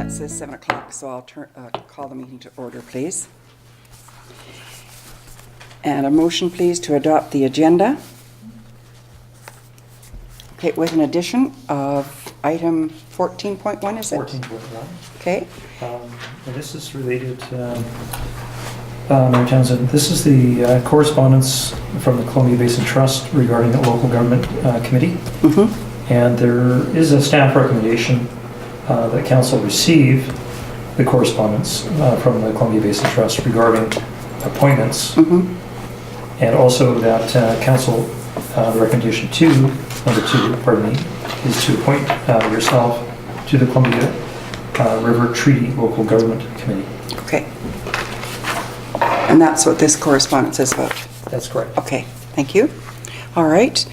it says 7 o'clock, so I'll call the meeting to order, please. And a motion, please, to adopt the agenda. Okay, with an addition of item 14.1, is it? 14.1. Okay. And this is related, Mayor Townsend, this is the correspondence from the Columbia Basin Trust regarding the local government committee. Mm-hmm. And there is a staff recommendation that council receive the correspondence from the Columbia Basin Trust regarding appointments. Mm-hmm. And also that council, the recommendation number two, is to appoint yourself to the Columbia River Treaty Local Government Committee. Okay. And that's what this correspondence is about? That's correct. Okay, thank you. All right.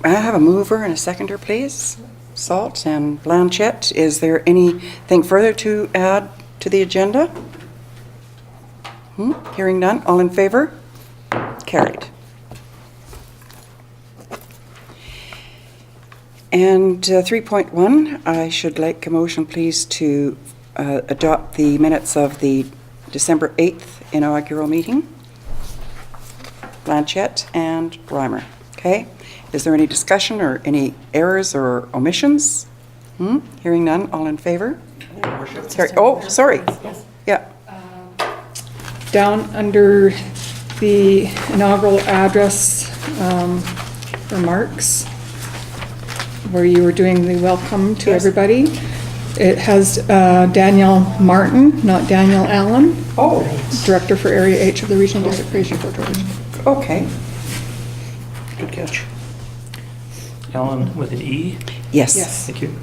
I have a mover and a seconder, please. Salt and Blanchette. Is there anything further to add to the agenda? Hearing none. All in favor? Carried. And 3.1, I should like a motion, please, to adopt the minutes of the December 8th inaugural meeting. Blanchette and Reimer. Okay. Is there any discussion or any errors or omissions? Hearing none. All in favor? Oh, sorry. Yeah. Down under the inaugural address remarks, where you were doing the welcome to everybody, it has Daniel Martin, not Daniel Allen. Oh. Director for Area H of the Regional District Creation for Torgerson. Okay. Good catch. Allen with an E? Yes. Yes. Thank you.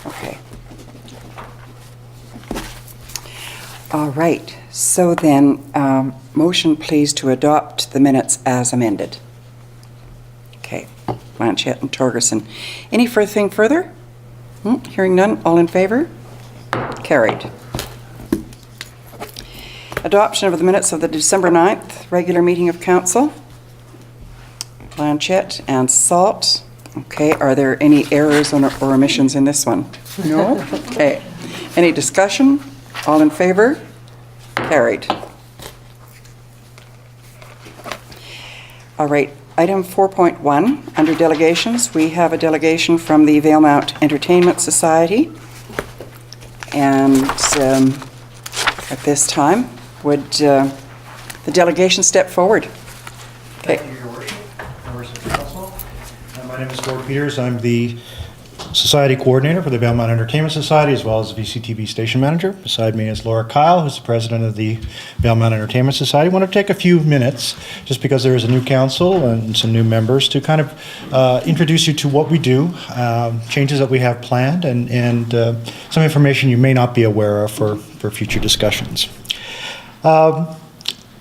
Okay. All right. So then, motion please to adopt the minutes as amended. Okay. Blanchette and Torgerson. Any thing further? Hearing none. All in favor? Carried. Adoption of the minutes of the December 9th regular meeting of council. Blanchette and Salt. Okay, are there any errors or omissions in this one? No? Okay. Any discussion? All in favor? Carried. All right, item 4.1, under delegations, we have a delegation from the Valemount Entertainment Society. And at this time, would the delegation step forward? Okay. Thank you, Your Worship. Members of the Council. My name is Gord Peters. I'm the Society Coordinator for the Valemount Entertainment Society, as well as the VCTV Station Manager. Beside me is Laura Kyle, who's the President of the Valemount Entertainment Society. I want to take a few minutes, just because there is a new council and some new members, to kind of introduce you to what we do, changes that we have planned, and some information you may not be aware of for future discussions. Valemount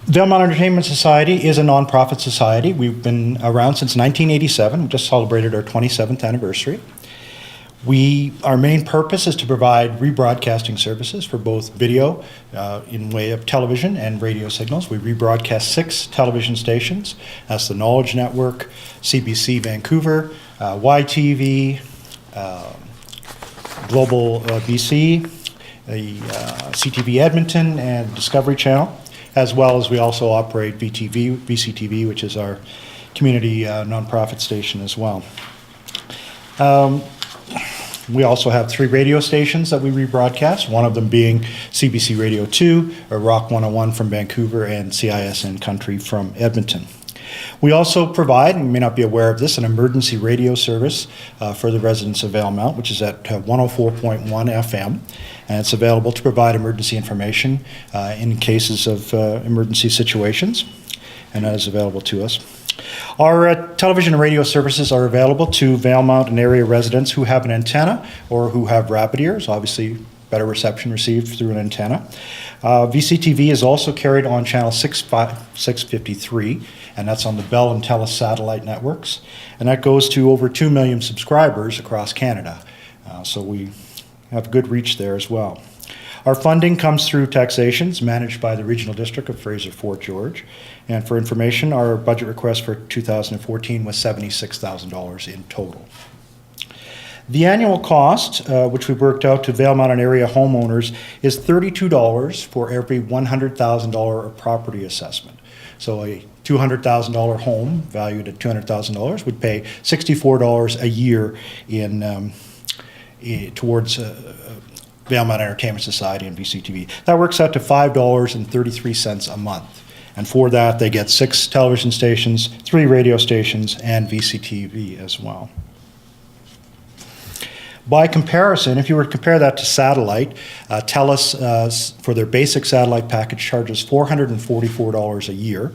Entertainment Society is a nonprofit society. We've been around since 1987. We just celebrated our 27th anniversary. Our main purpose is to provide rebroadcasting services for both video in way of television and radio signals. We rebroadcast 6 television stations. That's the Knowledge Network, CBC Vancouver, YTV, Global BC, the CTV Edmonton, and Discovery Channel, as well as we also operate VCTV, which is our community nonprofit station as well. We also have 3 radio stations that we rebroadcast, one of them being CBC Radio 2, or Rock 101 from Vancouver, and CISN Country from Edmonton. We also provide, and you may not be aware of this, an emergency radio service for the residents of Valemount, which is at 104.1 FM, and it's available to provide emergency information in cases of emergency situations, and that is available to us. Our television and radio services are available to Valemount and area residents who have an antenna or who have rapid ears, obviously better reception received through an antenna. VCTV is also carried on channel 653, and that's on the Bell and Telus satellite networks, and that goes to over 2 million subscribers across Canada. So we have good reach there as well. Our funding comes through taxations managed by the Regional District of Fraser-Fort George. And for information, our budget request for 2014 was $76,000 in total. The annual cost, which we worked out to Valemount and area homeowners, is $32 for every $100,000 of property assessment. So a $200,000 home valued at $200,000 would pay $64 a year towards Valemount Entertainment Society and VCTV. That works out to $5.33 a month. And for that, they get 6 television stations, 3 radio stations, and VCTV as well. By comparison, if you were to compare that to satellite, TELUS, for their basic satellite package, charges $444 a year.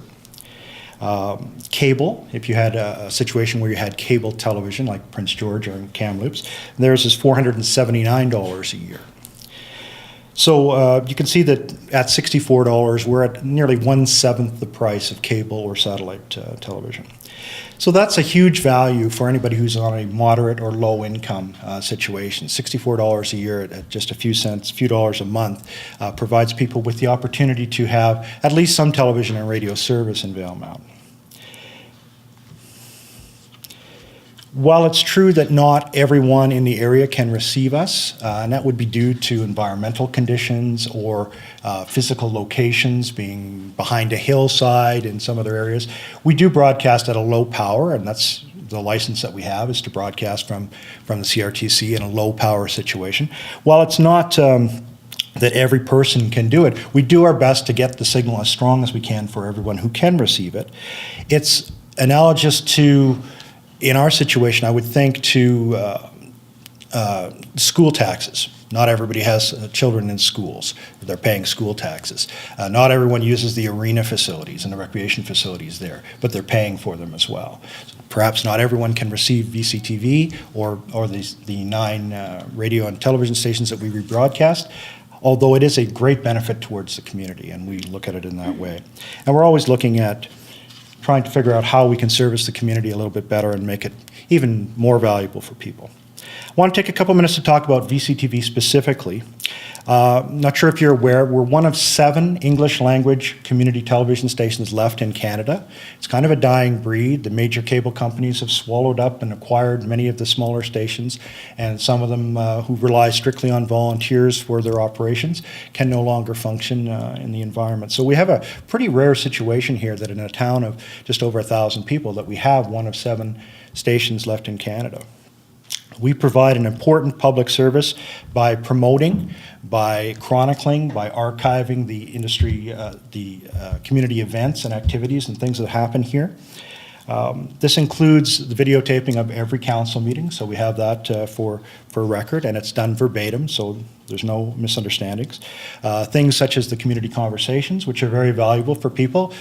Cable, if you had a situation where you had cable television, like Prince George or Kamloops, theirs is $479 a year. So you can see that at $64, we're at nearly 1/7 the price of cable or satellite television. So that's a huge value for anybody who's on a moderate or low income situation. $64 a year at just a few cents, a few dollars a month provides people with the opportunity to have at least some television and radio service in Valemount. While it's true that not everyone in the area can receive us, and that would be due to environmental conditions or physical locations, being behind a hillside in some other areas, we do broadcast at a low power, and that's the license that we have, is to broadcast from the CRTC in a low power situation. While it's not that every person can do it, we do our best to get the signal as strong as we can for everyone who can receive it. It's analogous to, in our situation, I would think, to school taxes. Not everybody has children in schools. They're paying school taxes. Not everyone uses the arena facilities and the recreation facilities there, but they're paying for them as well. Perhaps not everyone can receive VCTV or the 9 radio and television stations that we rebroadcast, although it is a great benefit towards the community, and we look at it in that way. And we're always looking at trying to figure out how we can service the community a little bit better and make it even more valuable for people. I want to take a couple minutes to talk about VCTV specifically. Not sure if you're aware, we're one of 7 English language community television stations left in Canada. It's kind of a dying breed. The major cable companies have swallowed up and acquired many of the smaller stations, and some of them who rely strictly on volunteers for their operations can no longer function in the environment. So we have a pretty rare situation here that in a town of just over 1,000 people that we have one of 7 stations left in Canada. We provide an important public service by promoting, by chronicling, by archiving the industry, community events and activities and things that happen here. This includes the videotaping of every council meeting, so we have that for record, and it's done verbatim, so there's no misunderstandings. Things such as the community conversations, which are very valuable for people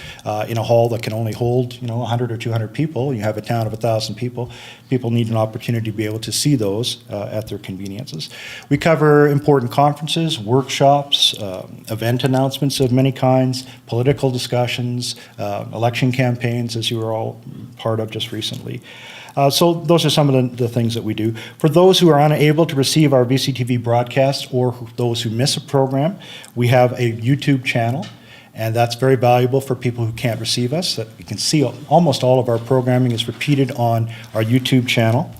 in a hall that can only hold 100 or 200 people. You have a town of 1,000 people. People need an opportunity to be able to see those at their conveniences. We cover important conferences, workshops, event announcements of many kinds, political discussions, election campaigns, as you were all part of just recently. So those are some of the things that we do. For those who are unable to receive our VCTV broadcast or those who miss a program, we have a YouTube channel, and that's very valuable for people who can't receive us. That you can see almost all of our programming is repeated on our YouTube channel.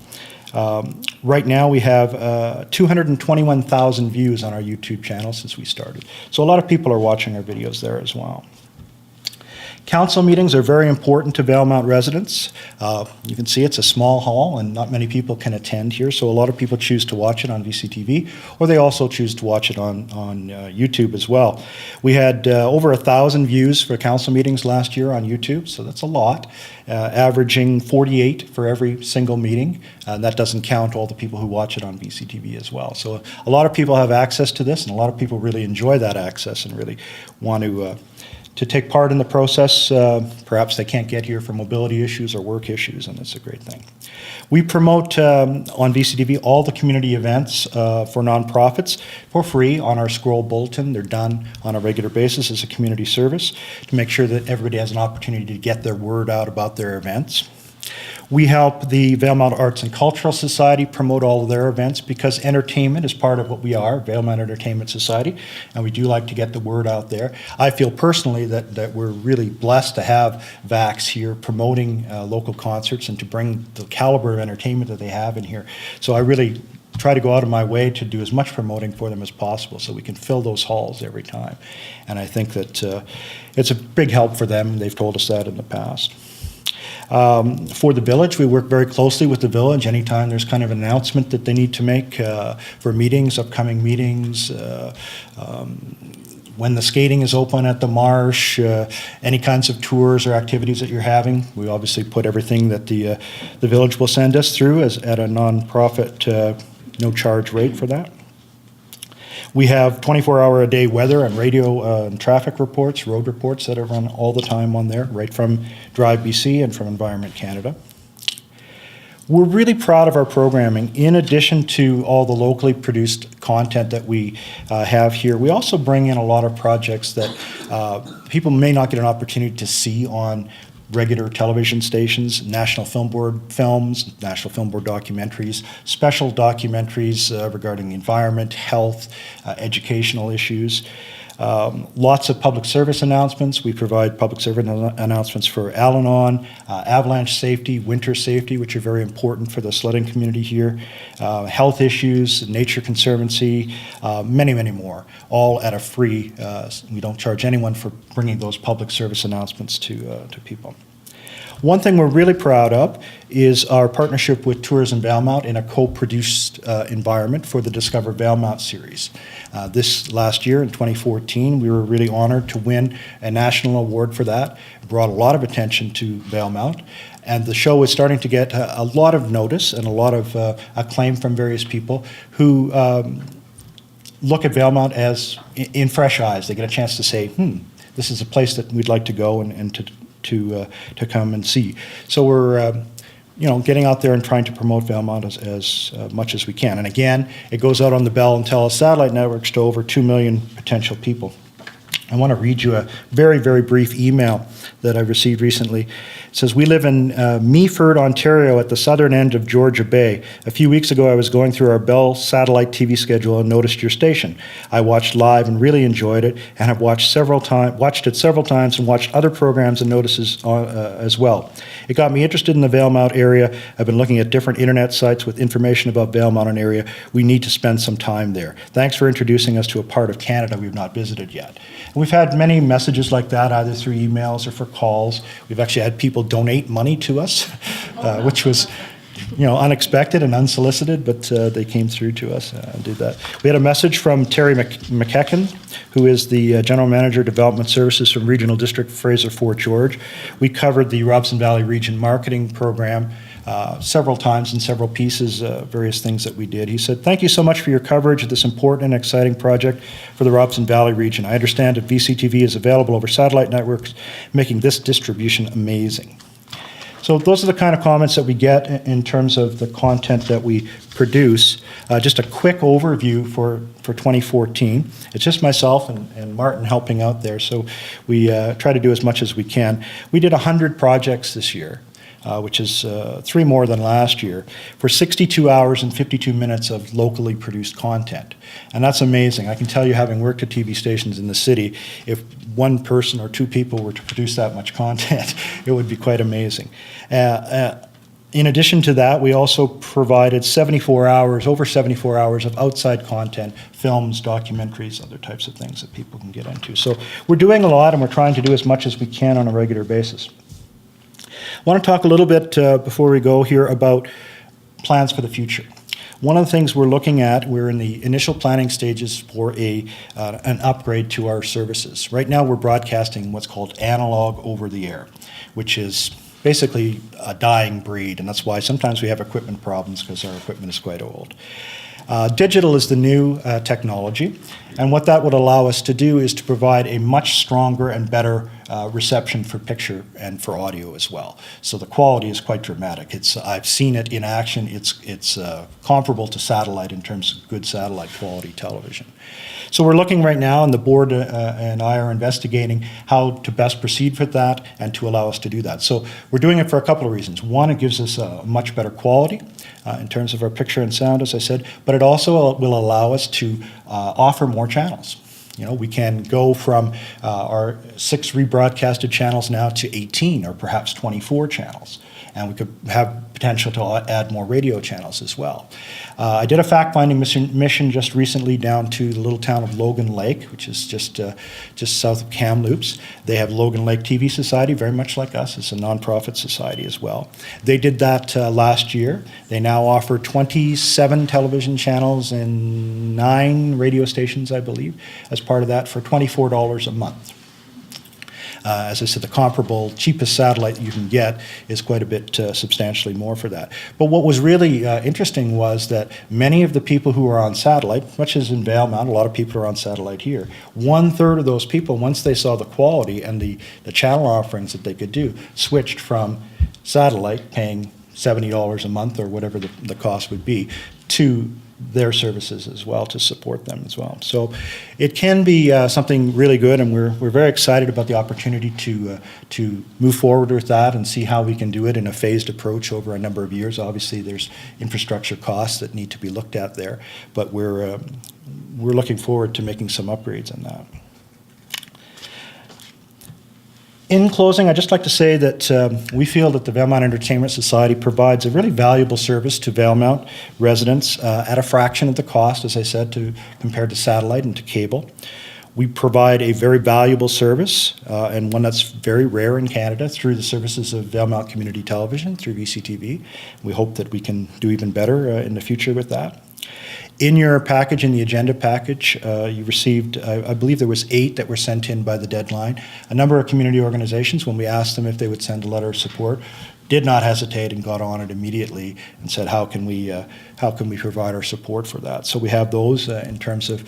Right now we have 221,000 views on our YouTube channel since we started. So a lot of people are watching our videos there as well. Council meetings are very important to Valemount residents. You can see it's a small hall and not many people can attend here, so a lot of people choose to watch it on VCTV, or they also choose to watch it on YouTube as well. We had over 1,000 views for council meetings last year on YouTube, so that's a lot, averaging 48 for every single meeting. That doesn't count all the people who watch it on VCTV as well. So a lot of people have access to this, and a lot of people really enjoy that access and really want to take part in the process. Perhaps they can't get here for mobility issues or work issues, and that's a great thing. We promote on VCTV all the community events for nonprofits for free on our scroll bulletin. They're done on a regular basis as a community service to make sure that everybody has an opportunity to get their word out about their events. We help the Valemount Arts and Cultural Society promote all of their events because entertainment is part of what we are, Valemount Entertainment Society, and we do like to get the word out there. I feel personally that we're really blessed to have VAX here promoting local concerts and to bring the caliber of entertainment that they have in here. So I really try to go out of my way to do as much promoting for them as possible so we can fill those halls every time. And I think that it's a big help for them. They've told us that in the past. For the village, we work very closely with the village. Anytime there's kind of an announcement that they need to make for meetings, upcoming meetings, when the skating is open at the marsh, any kinds of tours or activities that you're having, we obviously put everything that the village will send us through at a non-profit, no charge rate for that. We have 24-hour-a-day weather and radio and traffic reports, road reports that are run all the time on there, right from Drive BC and from Environment Canada. We're really proud of our programming. In addition to all the locally produced content that we have here, we also bring in a lot of projects that people may not get an opportunity to see on regular television stations, National Film Board films, National Film Board documentaries, special documentaries regarding the environment, health, educational issues. Lots of public service announcements. We provide public service announcements for Al-Anon, avalanche safety, winter safety, which are very important for the sledding community here, health issues, nature conservancy, many, many more, all at a free, we don't charge anyone for bringing those public service announcements to people. One thing we're really proud of is our partnership with Tourism Valemount in a co-produced environment for the Discover Valemount series. This last year in 2014, we were really honored to win a national award for that. It brought a lot of attention to Valemount, and the show is starting to get a lot of notice and a lot of acclaim from various people who look at Valemount as in fresh eyes. They get a chance to say, this is a place that we'd like to go and to come and see. So we're getting out there and trying to promote Valemount as much as we can. And again, it goes out on the Bell and Telus satellite networks to over 2 million potential people. I want to read you a very, very brief email that I received recently. It says, we live in Meaford, Ontario at the southern end of Georgia Bay. A few weeks ago, I was going through our Bell satellite TV schedule and noticed your station. I watched live and really enjoyed it and have watched it several times and watched other programs and notices as well. It got me interested in the Valemount area. I've been looking at different internet sites with information about Valemount and area. We need to spend some time there. Thanks for introducing us to a part of Canada we've not visited yet. And we've had many messages like that, either through emails or for calls. We've actually had people donate money to us, which was unexpected and unsolicited, but they came through to us and did that. We had a message from Terry McKecken, who is the General Manager of Development Services from Regional District Fraser Fort George. We covered the Robson Valley Region Marketing Program several times in several pieces, various things that we did. He said, thank you so much for your coverage of this important and exciting project for the Robson Valley region. I understand that VCTV is available over satellite networks, making this distribution amazing. So those are the kind of comments that we get in terms of the content that we produce. Just a quick overview for 2014. It's just myself and Martin helping out there, so we try to do as much as we can. We did 100 projects this year. Which is 3 more than last year, for 62 hours and 52 minutes of locally produced content. And that's amazing. I can tell you, having worked at TV stations in the city, if one person or 2 people were to produce that much content, it would be quite amazing. In addition to that, we also provided over 74 hours of outside content, films, documentaries, other types of things that people can get into. So we're doing a lot, and we're trying to do as much as we can on a regular basis. I want to talk a little bit before we go here about plans for the future. One of the things we're looking at, we're in the initial planning stages for an upgrade to our services. Right now we're broadcasting what's called analog over the air, which is basically a dying breed, and that's why sometimes we have equipment problems, because our equipment is quite old. Digital is the new technology, and what that would allow us to do is to provide a much stronger and better reception for picture and for audio as well. So the quality is quite dramatic. I've seen it in action. It's comparable to satellite in terms of good satellite quality television. So we're looking right now, and the board and I are investigating how to best proceed with that and to allow us to do that. So we're doing it for a couple of reasons. One, it gives us a much better quality in terms of our picture and sound, as I said, but it also will allow us to offer more channels. You know, we can go from our 6 rebroadcasted channels now to 18 or perhaps 24 channels. And we could have potential to add more radio channels as well. I did a fact-finding mission just recently down to the little town of Logan Lake, which is just south of Kamloops. They have Logan Lake TV Society, very much like us. It's a nonprofit society as well. They did that last year. They now offer 27 television channels and 9 radio stations, I believe, as part of that for $24 a month. As I said, the comparable cheapest satellite you can get is quite a bit substantially more for that. But what was really interesting was that many of the people who are on satellite, much as in Valemount, a lot of people are on satellite here, 1/3 of those people, once they saw the quality and the channel offerings that they could do, switched from satellite, paying $70 a month or whatever the cost would be, to their services as well to support them as well. So it can be something really good, and we're very excited about the opportunity to move forward with that and see how we can do it in a phased approach over a number of years. Obviously, there's infrastructure costs that need to be looked at there, but we're looking forward to making some upgrades on that. In closing, I'd just like to say that we feel that the Valemount Entertainment Society provides a really valuable service to Valemount residents at a fraction of the cost, as I said, compared to satellite and to cable. We provide a very valuable service and one that's very rare in Canada through the services of Valemount Community Television, through VCTV. We hope that we can do even better in the future with that. In your package, in the agenda package, you received, I believe there was 8 that were sent in by the deadline. A number of community organizations, when we asked them if they would send a letter of support, did not hesitate and got on it immediately and said, how can we provide our support for that? So we have those in terms of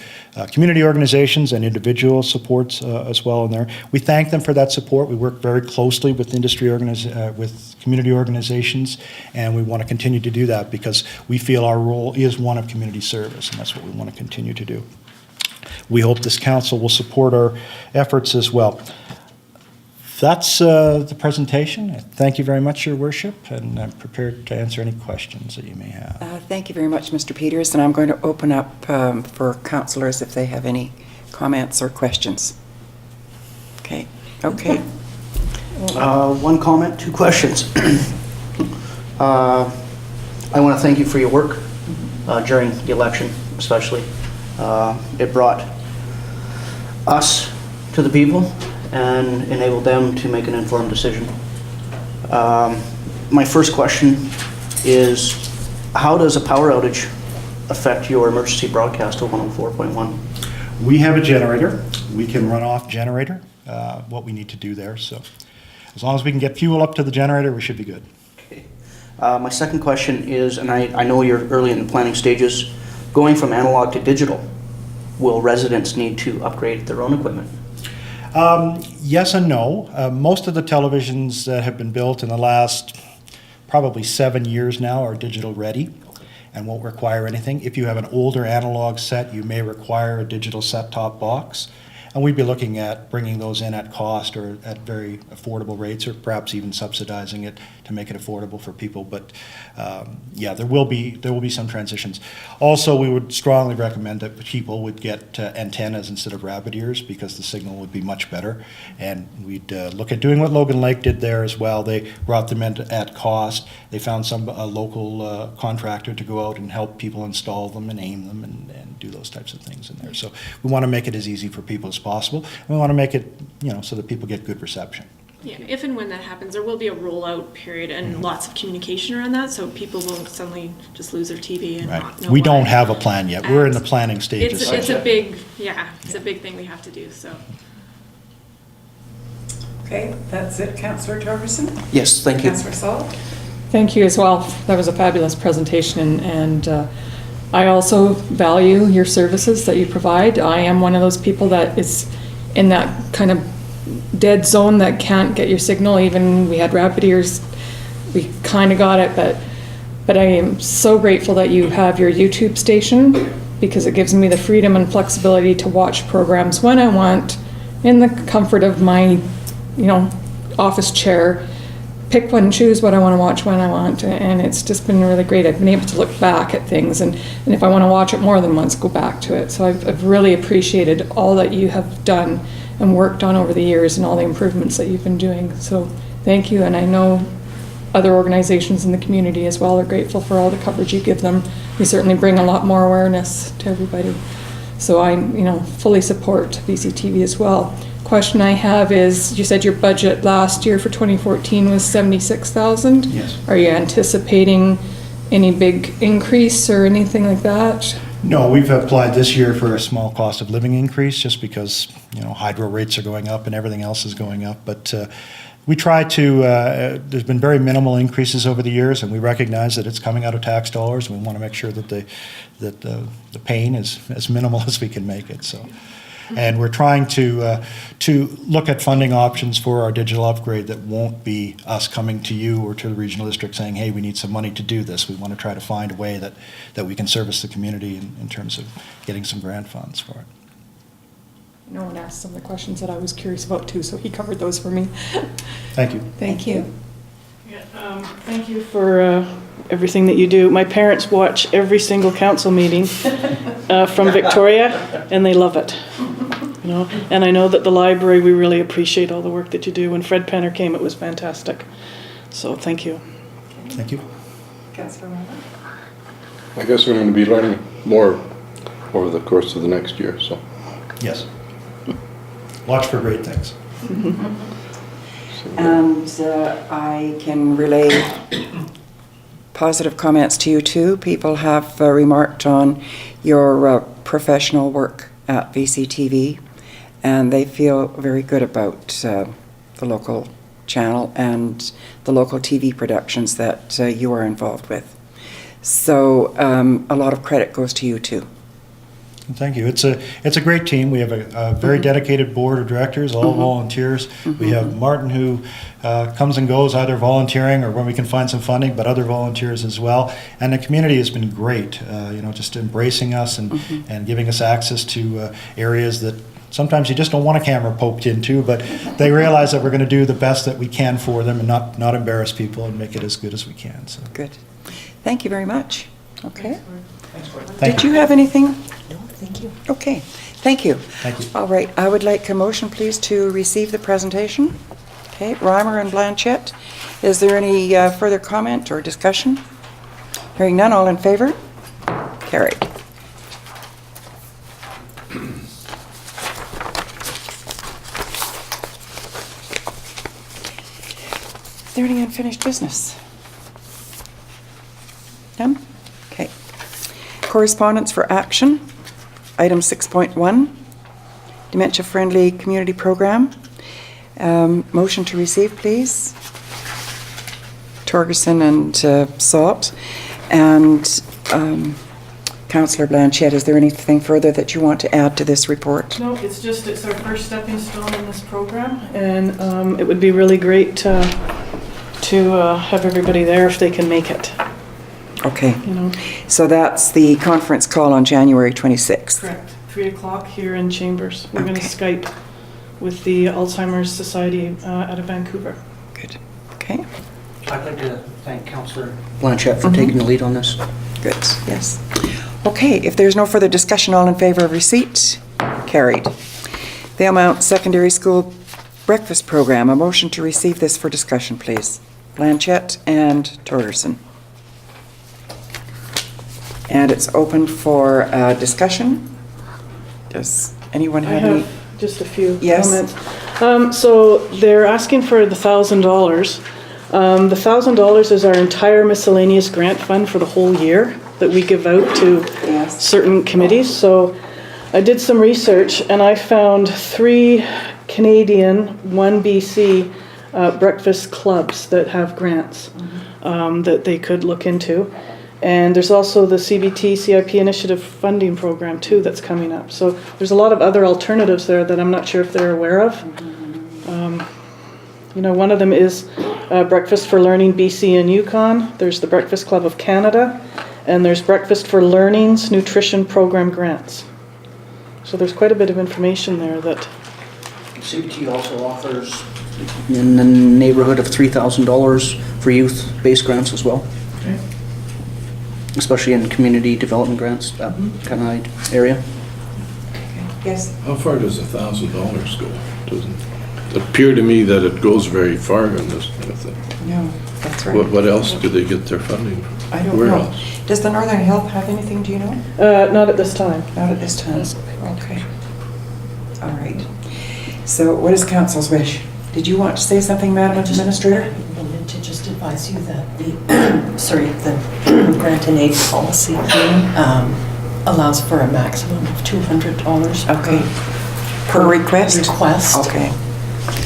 community organizations and individual supports as well in there. We thank them for that support. We work very closely with with community organizations, and we want to continue to do that because we feel our role is one of community service, and that's what we want to continue to do. We hope this council will support our efforts as well. That's the presentation. Thank you very much, Your Worship, and I'm prepared to answer any questions that you may have. Thank you very much, Mr. Peters, and I'm going to open up for councillors if they have any comments or questions. Okay. One comment, 2 questions. I want to thank you for your work during the election, especially. It brought us to the people and enabled them to make an informed decision. My first question is, how does a power outage affect your emergency broadcast of 104.1? We have a generator. We can run off generator, what we need to do there. So as long as we can get fuel up to the generator, we should be good. Okay. My second question is, and I know you're early in the planning stages, going from analog to digital, will residents need to upgrade their own equipment? Yes and no. Most of the televisions that have been built in the last probably 7 years now are digital ready and won't require anything. If you have an older analog set, you may require a digital set-top box. And we'd be looking at bringing those in at cost or at very affordable rates, or perhaps even subsidizing it to make it affordable for people. But yeah, there will be some transitions. Also, we would strongly recommend that people would get antennas instead of rabbit ears because the signal would be much better. And we'd look at doing what Logan Lake did there as well. They brought them in at cost. They found a local contractor to go out and help people install them and aim them and do those types of things in there. So we want to make it as easy for people as possible. And we want to make it, so that people get good reception. Yeah, if and when that happens, there will be a rollout period and lots of communication around that, so people won't suddenly just lose their TV and not know We why. don't have a plan yet. We're in the planning stages. It's a big thing we have to do, so. Okay, that's it, Councillor Torgerson. Yes, thank you. Councillor Salt. Thank you as well. That was a fabulous presentation, and I also value your services that you provide. I am one of those people that is in that kind of dead zone that can't get your signal. Even we had rabbit ears, we kind of got it, but I am so grateful that you have your YouTube station, because it gives me the freedom and flexibility to watch programs when I want, in the comfort of my, office chair, pick one, choose what I want to watch when I want, and it's just been really great. I've been able to look back at things, and if I want to watch it more than once, go back to it. So I've really appreciated all that you have done and worked on over the years, and all the improvements that you've been doing. So thank you, and I know other organizations in the community as well are grateful for all the coverage you give them. You certainly bring a lot more awareness to everybody. So I, fully support VCTV as well. Question I have is, you said your budget last year for 2014 was 76,000. Yes. Are you anticipating any big increase or anything like that? No, we've applied this year for a small cost of living increase, just because, hydro rates are going up and everything else is going up. But we try to, there's been very minimal increases over the years, and we recognize that it's coming out of tax dollars, and we want to make sure that the pain is as minimal as we can make it. So, and we're trying to look at funding options for our digital upgrade that won't be us coming to you or to the regional district saying, hey, we need some money to do this. We want to try to find a way that we can service the community in terms of getting some grant funds for it. No one asked some of the questions that I was curious about too, so he covered those for me. Thank you. Thank you. Yeah, thank you for everything that you do. My parents watch every single council meeting from Victoria, and they love it. And I know that the library, we really appreciate all the work that you do. When Fred Penner came, it was fantastic. So thank you. Thank you. Councillor Reimer. I guess we're going to be learning more over the course of the next year, so. Yes. Watch for great things. And I can relay positive comments to you too. People have remarked on your professional work at VCTV, and they feel very good about the local channel and the local TV productions that you are involved with. So a lot of credit goes to you too. Thank you. It's a great team. We have a very dedicated board of directors, all volunteers. We have Martin, who comes and goes, either volunteering or when we can find some funding, but other volunteers as well. And the community has been great, just embracing us and giving us access to areas that sometimes you just don't want a camera poked into, but they realize that we're going to do the best that we can for them and not embarrass people and make it as good as we can. So Good. Thank you very much. Okay. thank Did you have anything? No, thank you. Okay. Thank you. Thank you. All right. I would like a motion, please, to receive the presentation. Okay. Reimer and Blanchette. Is there any further comment or discussion? Hearing none, all in favor? Carried. Is there any unfinished business? None? Okay. Correspondence for action. Item 6.1, dementia-friendly community program. Motion to receive, please. Torgerson and Salt. And Councillor Blanchette, is there anything further that you want to add to this report? No, it's our first stepping stone in this program, and it would be really great to have everybody there if they can make it. Okay. So that's the conference call on January 26th. Correct. 3 o'clock here in Chambers. We're going to Okay. Skype with the Alzheimer's Society out of Vancouver. Good. Okay. I'd like to thank Councillor Blanchette for taking the lead on this. Good. Yes. Okay. If there's no further discussion, all in favor of receipt? Carried. Valemount Secondary School Breakfast Program. A motion to receive this for discussion, please. Blanchette and Torgerson. And it's open for discussion. Does anyone I have any? have just a few Yes. comments. So they're asking for the $1,000. The $1,000 is our entire miscellaneous grant fund for the whole year that we give out to Yes. certain committees. So I did some research and I found 3 Canadian, 1 BC breakfast clubs that have grants that they could look into. And there's also the CBT CIP Initiative Funding Program too that's coming up. So there's a lot of other alternatives there that I'm not sure if they're aware of. You know, one of them is Breakfast for Learning BC and Yukon. There's the Breakfast Club of Canada, and there's Breakfast for Learning's Nutrition Program grants. So there's quite a bit of information there that. CBT also offers in the neighborhood of $3,000 for youth-based grants as well. Okay. Especially in community development grants, that kind of area. Yes? How far does $1,000 go? Doesn't appear to me that it goes very far in this kind of thing. No, that's right. What else do they get their funding from? I don't Where know. else? Does the Northern Health have anything, do you know? Not at this time. Not at this time. Okay. All right. So what is council's wish? Did you want to say something, Madam Administrator? I wanted to just advise you that the, the grant and aid policy allows for a maximum of $200 Okay. Per request? request. Okay.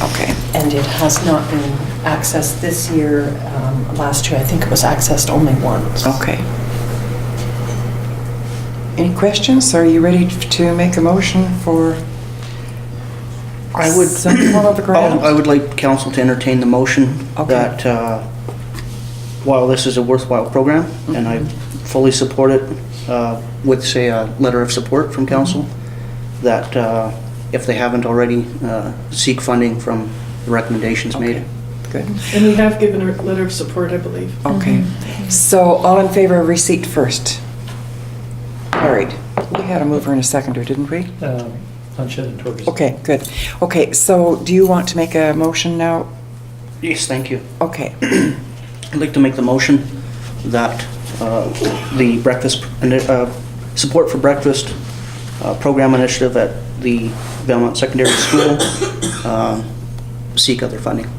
Okay. And it has not been accessed this year. Last year, I think it was accessed only once. Okay. Any questions? Are you ready to make a motion for I would, some form of a grant? I would like council to entertain the motion Okay. that while this is a worthwhile program, and I fully support it with, say, a letter of support from council, that if they haven't already, seek funding from the recommendations made. Good. And we have given a letter of support, I believe. Okay. So all in favor of receipt first? Carried. We had a mover and a seconder, didn't we? Blanchette and Torgerson. Okay, good. Okay, so do you want to make a motion now? Yes, thank you. Okay. I'd like to make the motion that the breakfast, support for breakfast program initiative at the Valemount Secondary School seek other funding.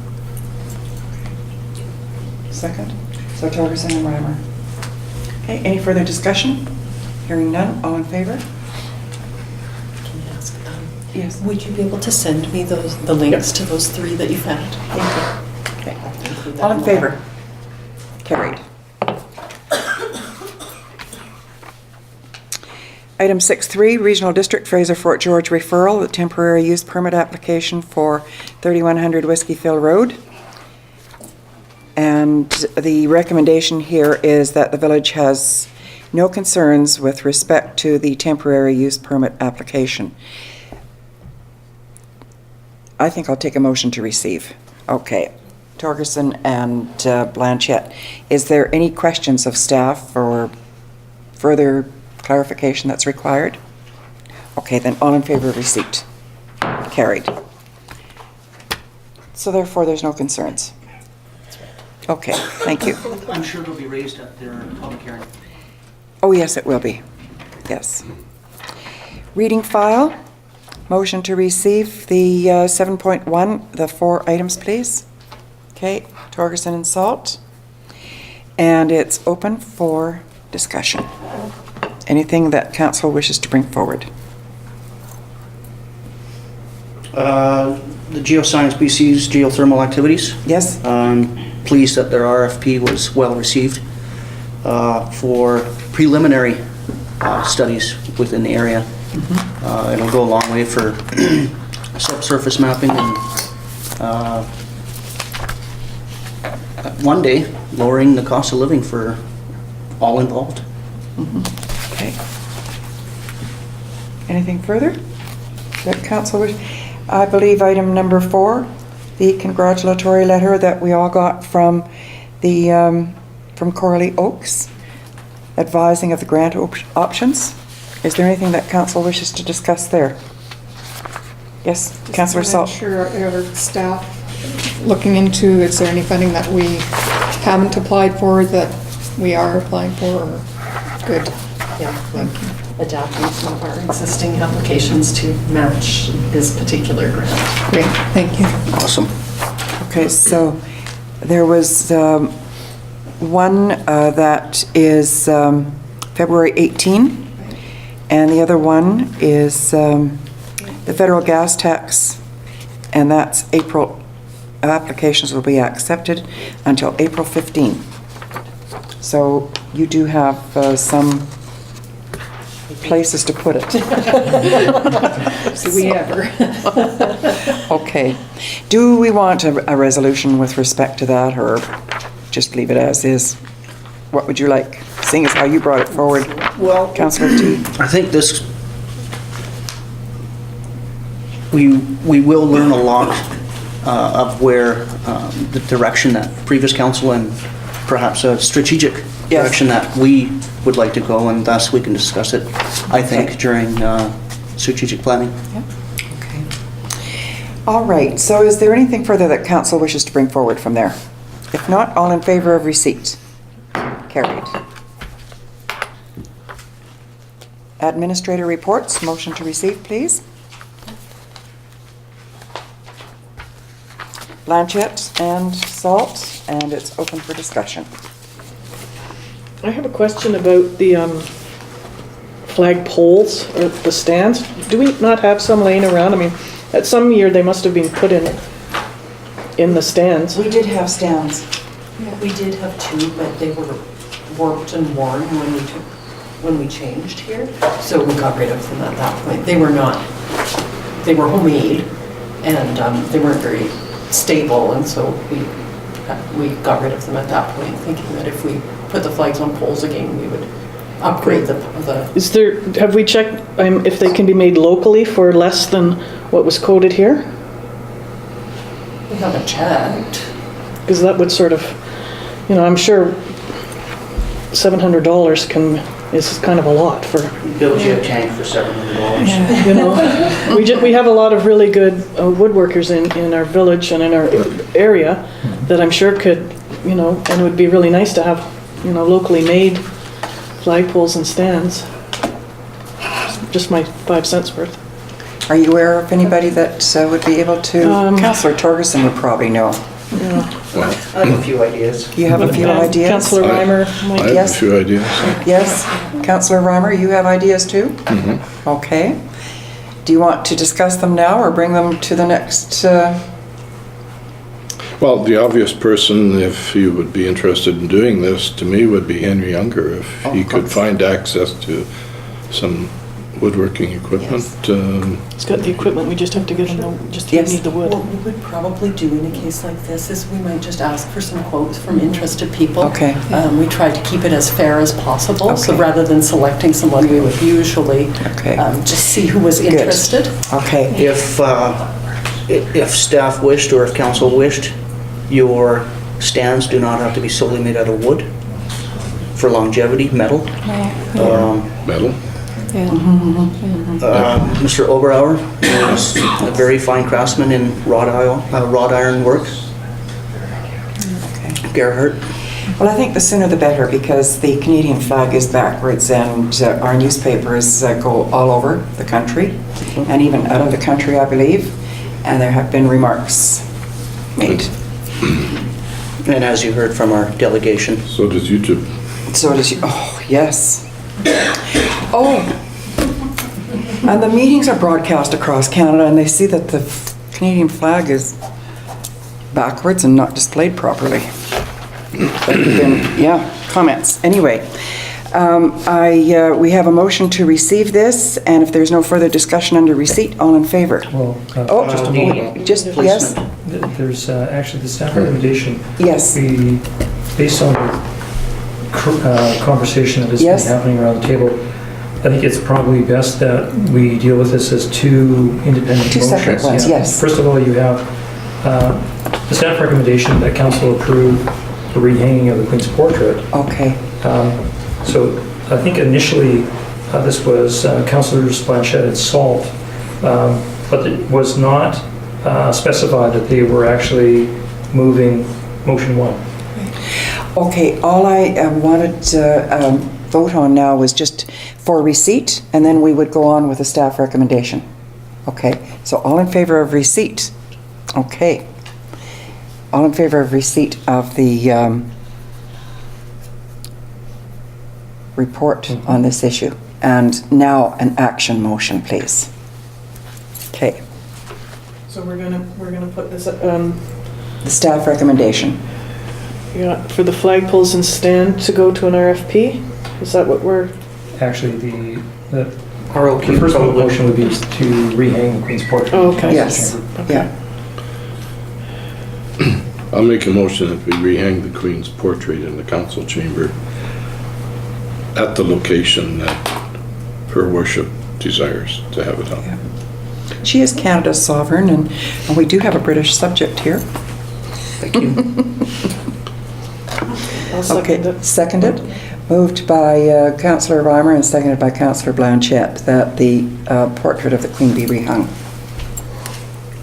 Second. So Torgerson and Reimer. Okay, any further discussion? Hearing none, all in favor? Can I ask, Yes. would you be able to send me the links to those three that you found? Thank you. Okay. Include that All in my- favor? Carried. Item 6.3, Regional District Fraser Fort George referral, the temporary use permit application for 3100 Whiskeyville Road. And the recommendation here is that the village has no concerns with respect to the temporary use permit application. I think I'll take a motion to receive. Okay. Torgerson and Blanchette. Is there any questions of staff or further clarification that's required? Okay, then all in favor of receipt? Carried. So therefore, there's no concerns. Okay, thank you. I'm sure it'll be raised at their public hearing. Oh, yes, it will be. Yes. Reading file. Motion to receive the 7.1, the 4 items, please. Okay, Torgerson and Salt. And it's open for discussion. Anything that council wishes to bring forward? The Geoscience BC's geothermal activities. Yes? Pleased that their RFP was well received for preliminary studies within the area. It'll go a long way for subsurface mapping and one day lowering the cost of living for all involved. Okay. Anything further that council wish? I believe item number 4, the congratulatory letter that we all got from the from Coralie Oakes advising of the grant options. Is there anything that council wishes to discuss there? Yes, Councillor Salt. Sure, our staff looking into, is there any funding that we haven't applied for that we are applying for, or good? Yeah, like adapting some of our existing applications to match this particular grant. Great, thank you. Awesome. Okay, so there was one that is February 18, and the other one is the federal gas tax, and that's April. Applications will be accepted until April 15. So you do have some places to put it. Do we ever? Okay. Do we want a resolution with respect to that, or just leave it as is? What would you like, seeing as how you brought it forward, Well, Councillor T? I think this, we will learn a lot of where the direction that previous council and perhaps a strategic Yes. direction that we would like to go, and thus we can discuss it, I think, Okay. during strategic planning. Okay. All right, so is there anything further that council wishes to bring forward from there? If not, all in favor of receipt? Carried. Administrator reports, motion to receive, please. Blanchette and Salt, and it's open for discussion. I have a question about the flag poles or the stands. Do we not have some laying around? I mean, at some year they must have been put in the stands. We did have stands. We did have two, but they were warped and worn when we changed here, so we got rid of them at that point. They were homemade, and they weren't very stable, and so we got rid of them at that point, thinking that if we put the flags on poles again, we would upgrade the Have we checked if they can be made locally for less than what was quoted here? we haven't checked. Because that would sort of, I'm sure $700 is kind of a lot for, Build you a tank for $700. we have a lot of really good woodworkers in our village and in our area that I'm sure could, and it would be really nice to have, locally made flagpoles and stands. Just my 5 cents worth. Are you aware of anybody that would be able to? Councillor Torgerson would probably know. Well, I have a few ideas. You have a few ideas? Councillor Reimer, I have a few ideas. Yes, Councillor Reimer, you have ideas too? Mm-hmm. Okay. Do you want to discuss them now or bring them to the next? Well, the obvious person, if he would be interested in doing this, to me, would be Henry Younger, if he could find access to some woodworking equipment. he's got the equipment, we just have to get him, Yes. need the wood. What we would probably do in a case like this is we might just ask for some quotes from interested people. Okay. We try to keep it as fair as possible, so Okay. rather than selecting someone, we would usually Okay. just see who was interested. Okay. If staff wished, or if council wished, your stands do not have to be solely made out of wood for longevity, metal. Metal? Mr. Oberauer is a very fine craftsman in wrought iron work. Gerhardt. Well, I think the sooner the better, because the Canadian flag is backwards, and our newspapers go all over the country, and even out of the country, I believe, and there have been remarks made. And as you heard from our delegation. So does YouTube. So does you, oh, yes. Oh, and the meetings are broadcast across Canada, and they see that the Canadian flag is backwards and not displayed properly. There have been, comments. Anyway, we have a motion to receive this, and if there's no further discussion under receipt, all in favor? Well, Oh, just a moment. just, yes, There's actually the staff recommendation. yes, Based on the conversation that has been Yes. happening around the table, I think it's probably best that we deal with this as two independent Two motions. separate ones, Yeah. yes. First of all, you have the staff recommendation that council approve the rehanging of the Queen's portrait. okay, So I think initially this was Councillors Blanchette and Salt, but it was not specified that they were actually moving motion one. okay, all I wanted to vote on now was just for receipt, and then we would go on with the staff recommendation. Okay, so all in favor of receipt? Okay. All in favor of receipt of the report on this issue? And now an action motion, please. Okay, So we're gonna put this, the staff recommendation. Yeah, for the flagpoles and stand to go to an RFP? Is that what we're, Actually, the ROQ first probably. motion would be to rehang the Queen's portrait. Oh, okay. in the Yes. council chamber. Yeah. I'll make a motion that we rehang the Queen's portrait in the council chamber at the location that her worship desires to have it on. Yeah. She is Canada's sovereign, and we do have a British subject here. Thank you. I'll second Okay, it. seconded. Moved by Councillor Reimer and seconded by Councillor Blanchette that the portrait of the Queen be rehung.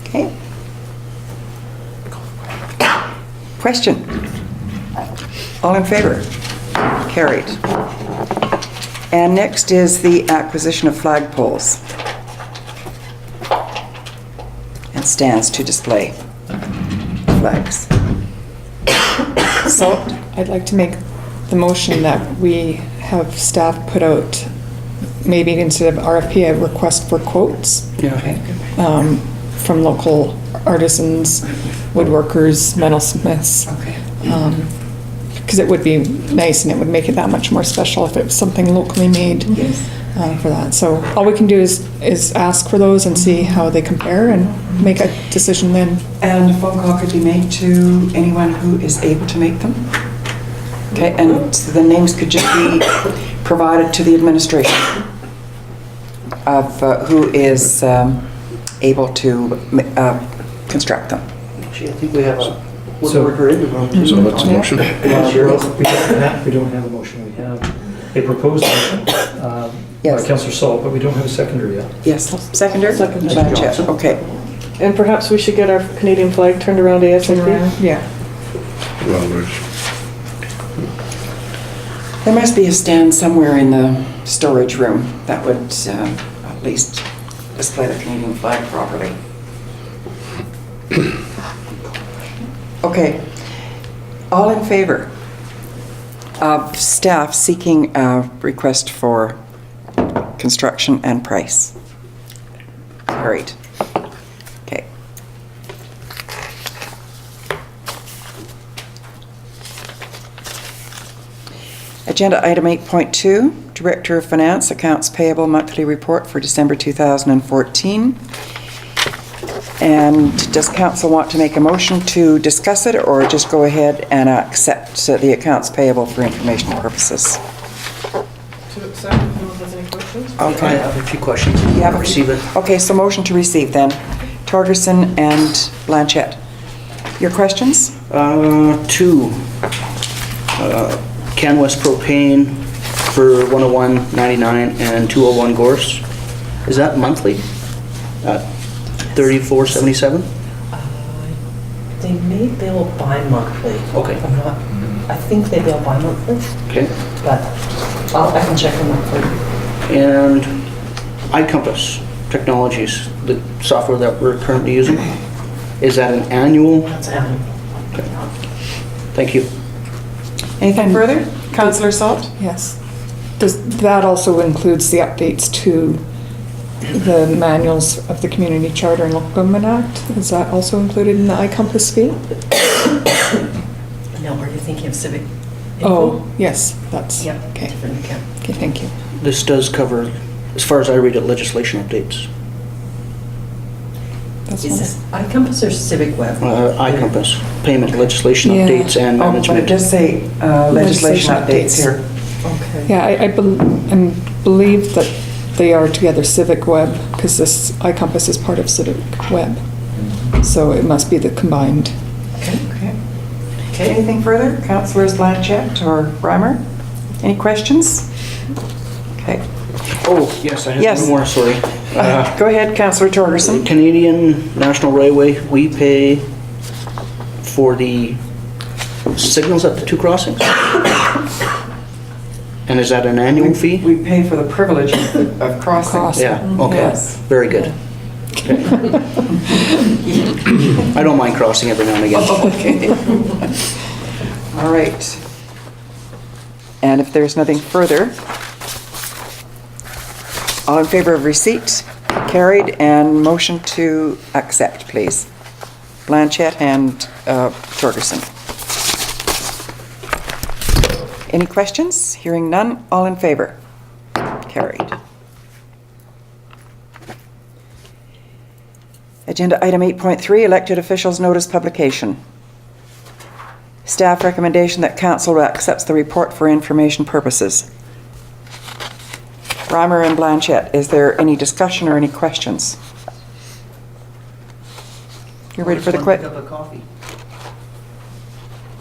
Okay. Question? All in favor? Carried. And next is the acquisition of flagpoles and stands to display flags. Salt? I'd like to make the motion that we have staff put out, maybe instead of RFP, a request for quotes Okay. from local artisans, woodworkers, metalsmiths. Okay. Because it would be nice and it would make it that much more special if it was something locally made for that. So all we can do is ask for those and see how they compare and make a decision then. And a phone call could be made to anyone who is able to make them? Okay, and the names could just be provided to the administration of who is able to construct them. Actually, I think we have a So- woodworker in the room. So what's the motion? We don't have a motion. We have a proposed motion by Yes. Councillor Salt, but we don't have a seconder yet. Yes, seconder? Seconder. Blanchette, okay. And perhaps we should get our Canadian flag turned around ASAP? Yeah. Well, we're- There must be a stand somewhere in the storage room that would at least display the Canadian flag properly. Okay, all in favor of staff seeking a request for construction and price? Carried. Okay. Agenda item 8.2, Director of Finance, Accounts Payable Monthly Report for December 2014. And does council want to make a motion to discuss it or just go ahead and accept the accounts payable for information purposes? To accept, if no one has any questions? I Okay. have a few questions. You have a few- Receive it. Okay, so motion to receive then. Torgerson and Blanchette. Your questions? Two. CanWest Propane for 101.99 and 201 Gorse. Is that monthly? 34.77? They may bill bi-monthly. Okay. I'm not, I think they bill bi-monthly, Okay. but I can check them out for you. And iCompass Technologies, the software that we're currently using, is that an annual? That's annual. Thank you. Anything further? Councillor Salt? Yes. That also includes the updates to the manuals of the Community Charter and Local Government Act? Is that also included in the iCompass fee? No, are you thinking of civic? Oh, yes, that's, Yep, okay. different account. Okay, thank you. This does cover, as far as I read it, legislation updates. That's Is one. this iCompass or Civic Web? iCompass, payment, legislation Yeah. updates, and Oh, but it management. does say legislation updates here. Okay. Yeah, I believe that they are together, Civic Web, because this iCompass is part of Civic Web. So it must be the combined. Okay. Okay, anything further? Councillors Blanchette or Reimer? Any questions? Okay. Oh, yes, I have Yes. one more, sorry. Go ahead, Councillor Torgerson. Canadian National Railway, we pay for the signals at the two crossings? And is that an annual fee? We pay for the privilege of crossing. Crossing. Yeah, okay, Yes. very good. Okay. I don't mind crossing every now and again. Okay. All right. And if there's nothing further, all in favor of receipt? Carried, and motion to accept, please. Blanchette and Torgerson. Any questions? Hearing none, all in favor? Carried. Agenda item 8.3, elected officials notice publication. Staff recommendation that council accepts the report for information purposes. Reimer and Blanchette, is there any discussion or any questions? You ready for the Pick quick? up a coffee.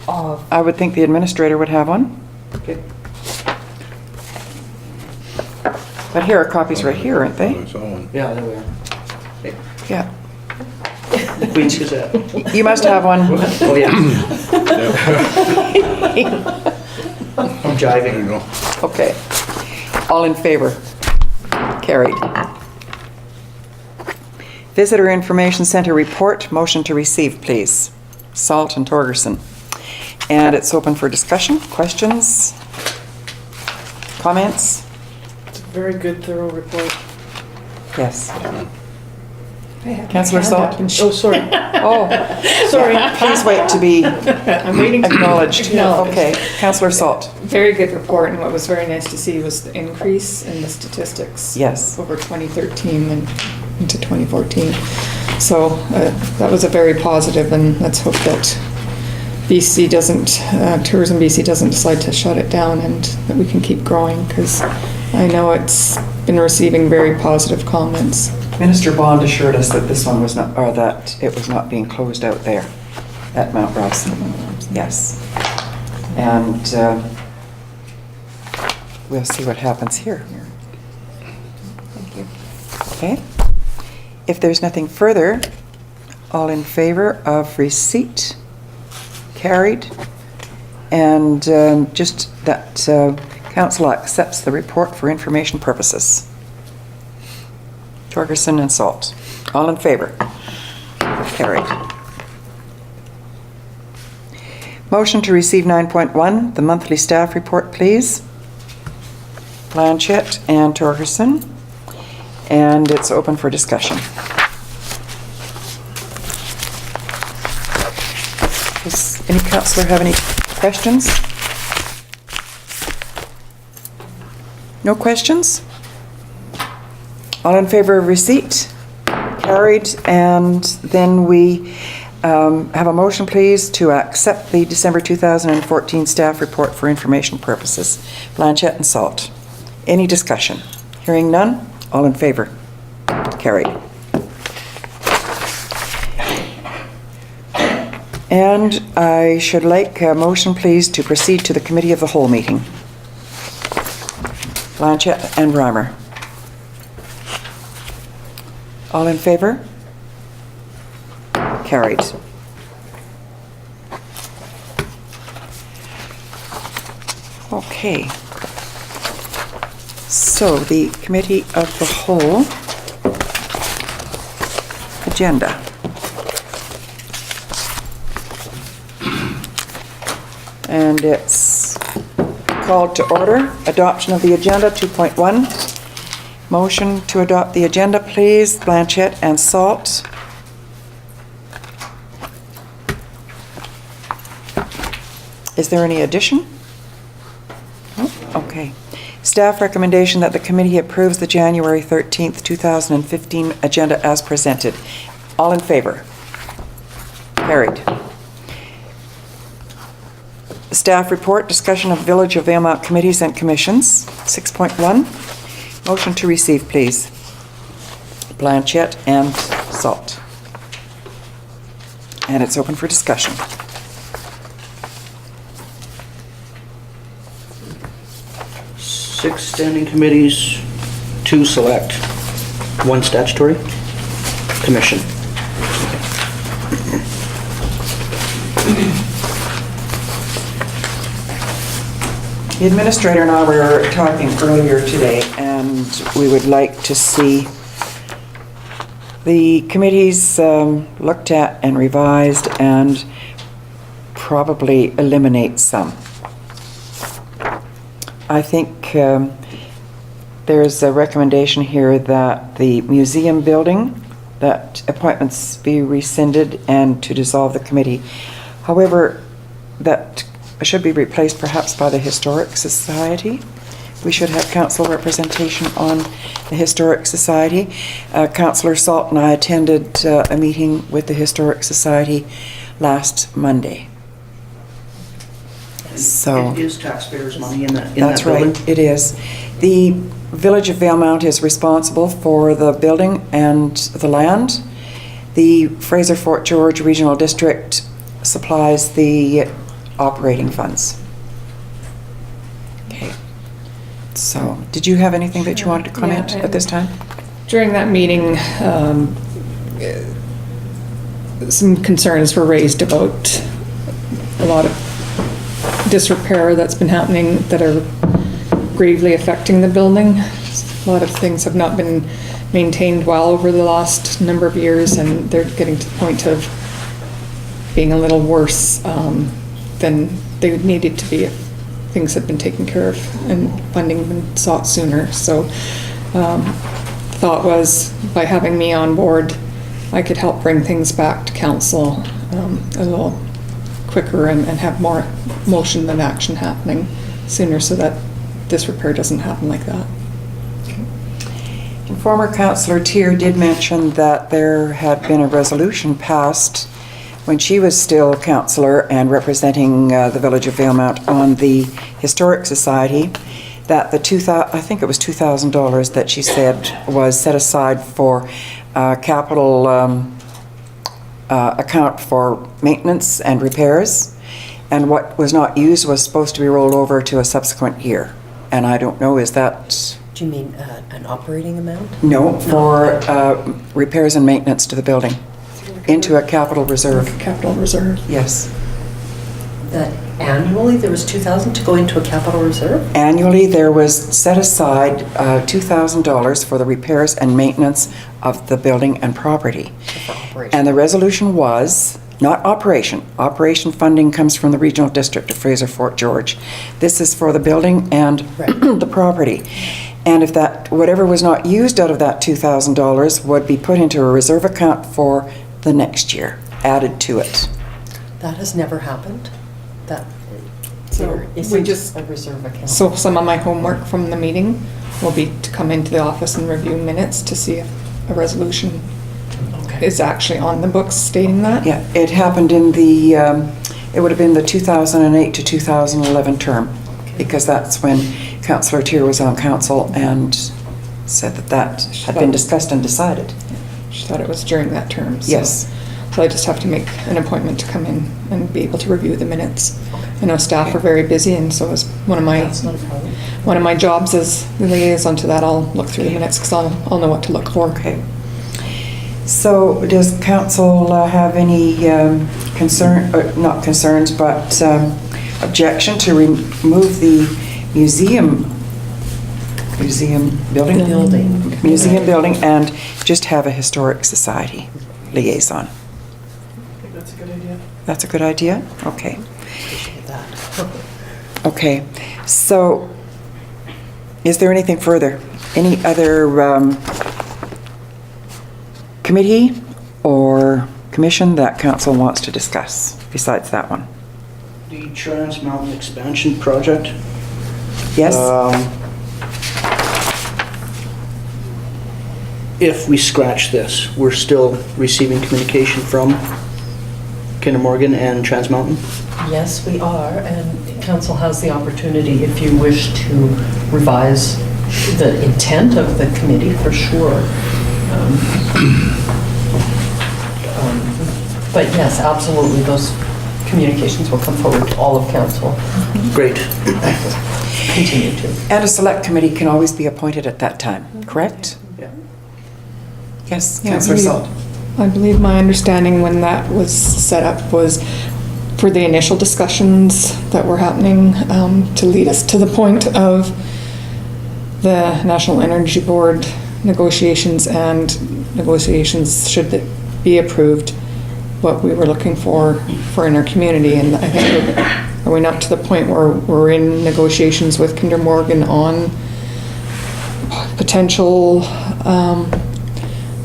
I would think the administrator would have one, Okay. but here are copies right here, aren't they? It's Owen. Yeah, there we are. Okay. Yeah. Queen's Gazette. You must have one. Oh, yeah. I'm There jiving. you go. Okay. All in favor? Carried. Visitor Information Center report, motion to receive, please. Salt and Torgerson. And it's open for discussion, questions, comments? It's a very good, thorough report. Yes. Councillor Salt? Oh, sorry. Oh, Sorry. please wait to be I'm waiting to acknowledged. Acknowledged. Okay, Councillor Salt. Very good report, and what was very nice to see was the increase in the statistics. Yes. Over 2013 and into 2014. So that was a very positive, and let's hope that BC doesn't, Tourism BC doesn't decide to shut it down and that we can keep growing, because I know it's been receiving very positive comments. Minister Bond assured us that this one was not, or that it was not being closed out there at Mount Robson. Yes. And we'll see what happens here. Thank you. Okay. If there's nothing further, all in favor of receipt? Carried. And just that council accepts the report for information purposes. Torgerson and Salt. All in favor? Carried. Motion to receive 9.1, the monthly staff report, please. Blanchette and Torgerson. And it's open for discussion. Does any councillor have any questions? No questions? All in favor of receipt? Carried. And then we have a motion, please, to accept the December 2014 staff report for information purposes. Blanchette and Salt. Any discussion? Hearing none? All in favor? Carried. And I should like a motion, please, to proceed to the Committee of the Whole meeting. Blanchette and Reimer. All in favor? Carried. Okay. So the Committee of the Whole agenda. And it's called to order. Adoption of the agenda, 2.1. Motion to adopt the agenda, please. Blanchette and Salt. Is there any addition? Oh, okay. Staff recommendation that the committee approves the January 13th, 2015 agenda as presented. All in favor? Carried. Staff report, discussion of Village of Valemount committees and commissions. 6.1. Motion to receive, please. Blanchette and Salt. And it's open for discussion. Six standing committees, 2 select, 1 statutory commission. The administrator and I were talking earlier today, and we would like to see the committees looked at and revised and probably eliminate some. I think there's a recommendation here that the museum building, that appointments be rescinded and to dissolve the committee. However, that should be replaced perhaps by the Historic Society. We should have council representation on the Historic Society. Councillor Salt and I attended a meeting with the Historic Society last Monday. So It is taxpayers' money in that that's building? right, it is. The Village of Valemount is responsible for the building and the land. The Fraser Fort George Regional District supplies the operating funds. Okay. So, did you have anything that you wanted to comment Yeah, at this time? During that meeting, some concerns were raised about a lot of disrepair that's been happening that are gravely affecting the building. A lot of things have not been maintained well over the last number of years, and they're getting to the point of being a little worse than they would needed to be if things had been taken care of and funding been sought sooner. So thought was, by having me on board, I could help bring things back to council a little quicker and have more motion than action happening sooner, so that this repair doesn't happen like that. And former Councillor Tier did mention that there had been a resolution passed when she was still councillor and representing the Village of Valemount on the Historic Society, that the I think it was $2,000 that she said was set aside for capital account for maintenance and repairs, and what was not used was supposed to be rolled over to a subsequent year. And I don't know, is that... Do you mean an operating amount? No, for repairs and maintenance to the building, into a capital reserve. Capital reserve. Yes. That annually there was 2,000 to go into a capital reserve? Annually, there was set aside $2,000 for the repairs and maintenance of the building and property. For operation. And the resolution was, not operation. Operation funding comes from the Regional District of Fraser Fort George. This is for the building and the property. And if that, whatever was not used out of that $2,000 would be put into a reserve account for the next year, added to it. That has never happened? That So there we isn't just- a reserve account? So some of my homework from the meeting will be to come into the office and review minutes to see if a resolution Okay. is actually on the books stating that. Yeah, it happened in the, it would have been the 2008 to 2011 term, because that's when Councillor Tier was on council and said that that had been discussed and decided. She thought it was during that term. So. Yes. So I just have to make an appointment to come in and be able to review the minutes. I know staff are very busy, and so is one of That's not a problem. my jobs as the liaison to that. I'll look through the minutes because I'll know what to look for. Okay. So does council have any concern, not concerns, but objection to remove the museum building? Building. Museum building, and just have a Historic Society liaison? I think that's a good idea. That's a good idea? Okay. Appreciate that. Okay. So is there anything further? Any other committee or commission that council wants to discuss besides that one? The Trans Mountain Expansion Project. Yes? If we scratch this, we're still receiving communication from Kinder Morgan and Trans Mountain? Yes, we are, and council has the opportunity, if you wish to revise the intent of the committee, for sure. But yes, absolutely, those communications will come forward to all of council. Great. Continue to. And a select committee can always be appointed at that time, correct? Yeah. Yes, Yeah, Councillor Salt. I believe my understanding when that was set up was for the initial discussions that were happening to lead us to the point of the National Energy Board negotiations, and negotiations should be approved what we were looking for in our community. And I think are we not to the point where we're in negotiations with Kinder Morgan on potential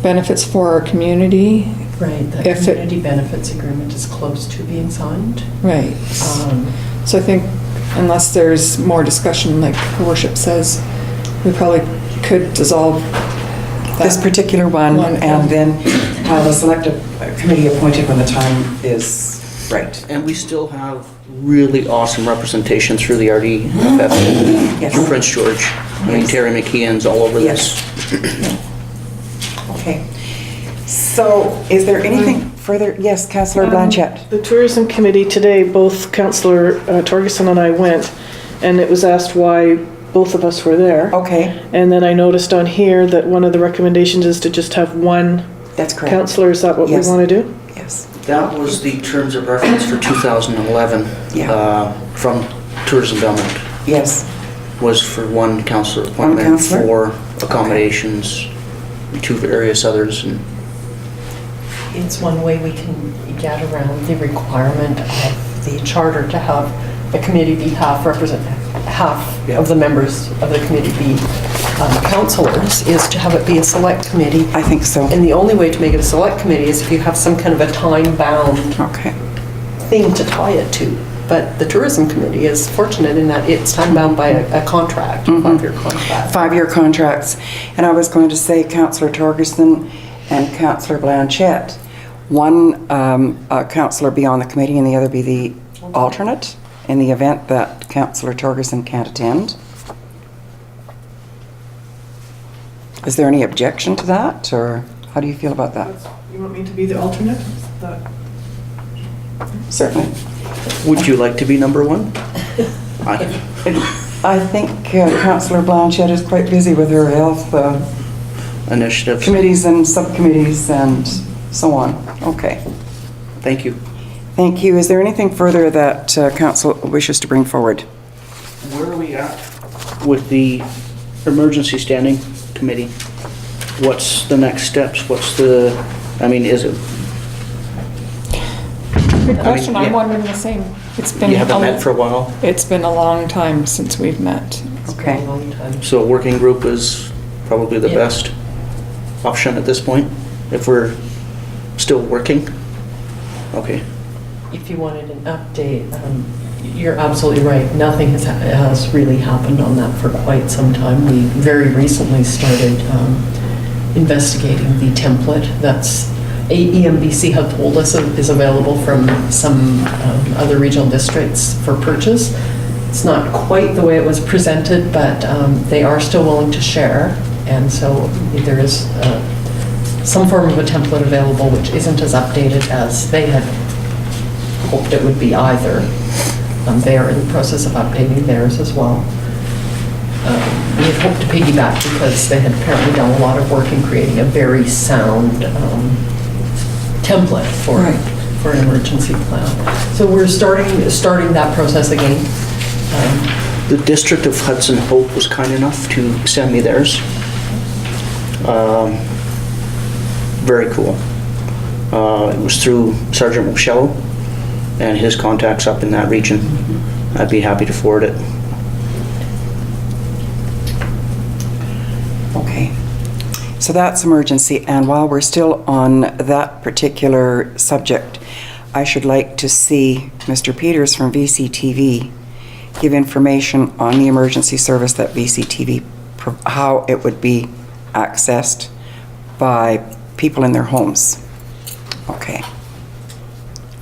benefits for our community? Right, the If it- community benefits agreement is close to being signed. Right. So I think unless there's more discussion, like Her Worship says, we probably could dissolve This that. particular one, One, and then have a select committee appointed when the time is right. And we still have really awesome representation through the RDFF, Yes. through Prince George. I mean, Terry McKeon's all over this. Okay. So is there anything further? Yes, Councillor Blanchette. The tourism committee today, both Councillor Torgerson and I went, and it was asked why both of us were there. Okay, And then I noticed on here that one of the recommendations is to just have one that's correct. councillor. Is that what Yes. we want to do? Yes. That was the terms of reference for 2011 Yeah. from Tourism Valemount. Yes. Was for one councillor appointment, councillor? for accommodations, two various others, and It's one way we can get around the requirement of the charter to have a committee be half Yeah. of the members of the committee be councillors, is to have it be a select committee. I think so. And the only way to make it a select committee is if you have some kind of a time-bound Okay. thing to tie it to. But the tourism committee is fortunate in that it's time-bound by a contract, a 5-year contract. 5-year contracts. And I was going to say Councillor Torgerson and Councillor Blanchette. One councillor be on the committee and the other be the alternate in the event that Councillor Torgerson can't attend. Is there any objection to that, or how do you feel about that? You want me to be the alternate? Certainly. would you like to be number one? I- I think Councillor Blanchette is quite busy with her health Initiatives. committees and subcommittees and so on. Okay. Thank you. Thank you. Is there anything further that council wishes to bring forward? Where are we at with the emergency standing committee? What's the next steps? What's the, I mean, is it, Good question, I'm yeah. wondering the same. It's been you haven't met for a while? It's been a long time since we've met. It's been Okay. a long time. So a working group is probably the Yeah. best option at this point, if we're still working? Okay. If you wanted an update, you're absolutely right. Nothing has really happened on that for quite some time. We very recently started investigating the template that's EMBC have told us is available from some other regional districts for purchase. It's not quite the way it was presented, but they are still willing to share. And so there is some form of a template available which isn't as updated as they had hoped it would be either. They are in the process of updating theirs as well. We had hoped to piggyback because they had apparently done a lot of work in creating a very sound template Right. for an emergency plan. So we're starting that process again. The District of Hudson Hope was kind enough to send me theirs. Very cool. It was through Sergeant Mochello and his contacts up in that region. I'd be happy to forward it. Okay. So that's emergency, and while we're still on that particular subject, I should like to see Mr. Peters from VCTV give information on the emergency service that VCTV, how it would be accessed by people in their homes. Okay.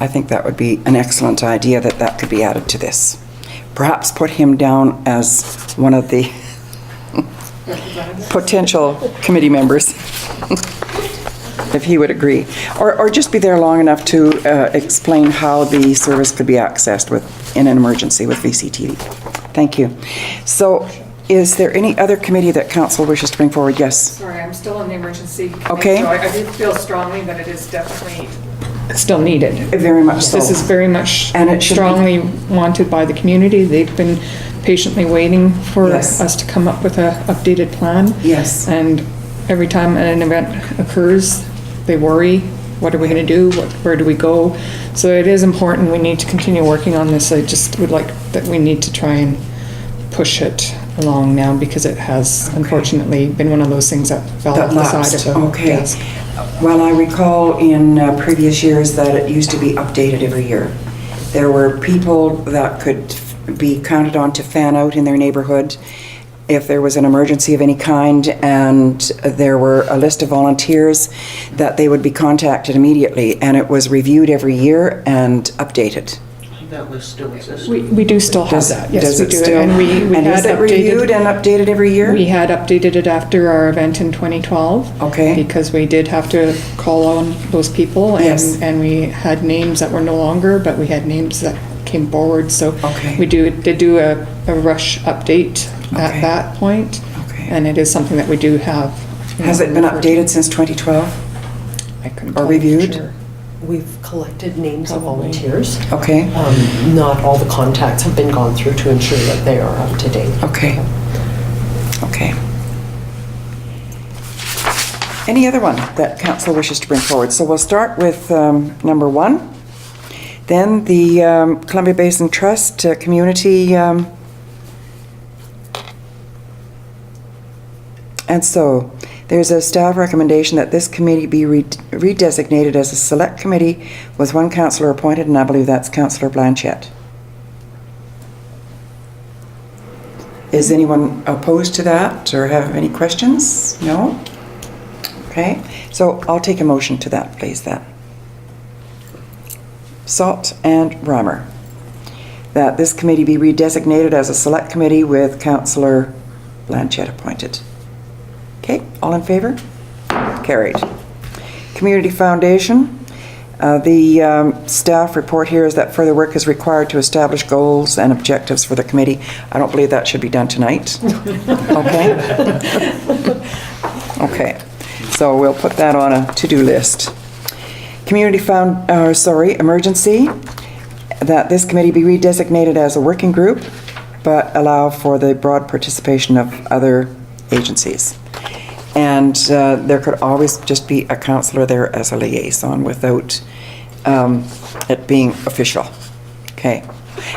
I think that would be an excellent idea that that could be added to this. Perhaps put him down as one of the potential committee members, if he would agree. Or just be there long enough to explain how the service could be accessed in an emergency with VCTV. Thank you. So is there any other committee that council wishes to bring forward? Yes. Sorry, I'm still on the emergency committee, Okay. so I do feel strongly that it is definitely still needed. Very much so. This is very much And it should be- strongly wanted by the community. They've been patiently waiting for Yes. us to come up with an updated plan. Yes. And every time an event occurs, they worry, what are we going to do? Where do we go? So it is important. We need to continue working on this. I just would like that we need to try and push it along now because it has unfortunately been one of those things that fell That off the lapsed. side of the Okay. desk. Well, I recall in previous years that it used to be updated every year. there were people that could be counted on to fan out in their neighborhood if there was an emergency of any kind, and there were a list of volunteers that they would be contacted immediately, and it was reviewed every year and updated. That list still exists. We do still have that, yes, Does we it do. still? And we And had is it reviewed and updated every year? We had updated it after our event in 2012. Okay. Because we did have to call on those people, Yes. and we had names that were no longer, but we had names that came forward, so Okay. we did do a rush update at Okay. that point, Okay. and it is something that we do have. Has it been updated since 2012? I couldn't or tell you for reviewed? sure. We've collected names of Probably. volunteers. Okay, Not all the contacts have been gone through to ensure that they are up to date. okay, okay. Any other one that council wishes to bring forward? So we'll start with number 1. Then the Columbia Basin Trust Community. And so there's a staff recommendation that this committee be redesignated as a select committee with 1 councillor appointed, and I believe that's Councillor Blanchette. Is anyone opposed to that or have any questions? No? Okay, so I'll take a motion to that, please, then. Salt and Reimer. That this committee be redesignated as a select committee with Councillor Blanchette appointed. Okay, all in favor? Carried. Community Foundation. The staff report here is that further work is required to establish goals and objectives for the committee. I don't believe that should be done tonight. Okay? Okay, so we'll put that on a to-do list. Emergency. That this committee be redesignated as a working group, but allow for the broad participation of other agencies. And there could always just be a councillor there as a liaison without it being official. Okay.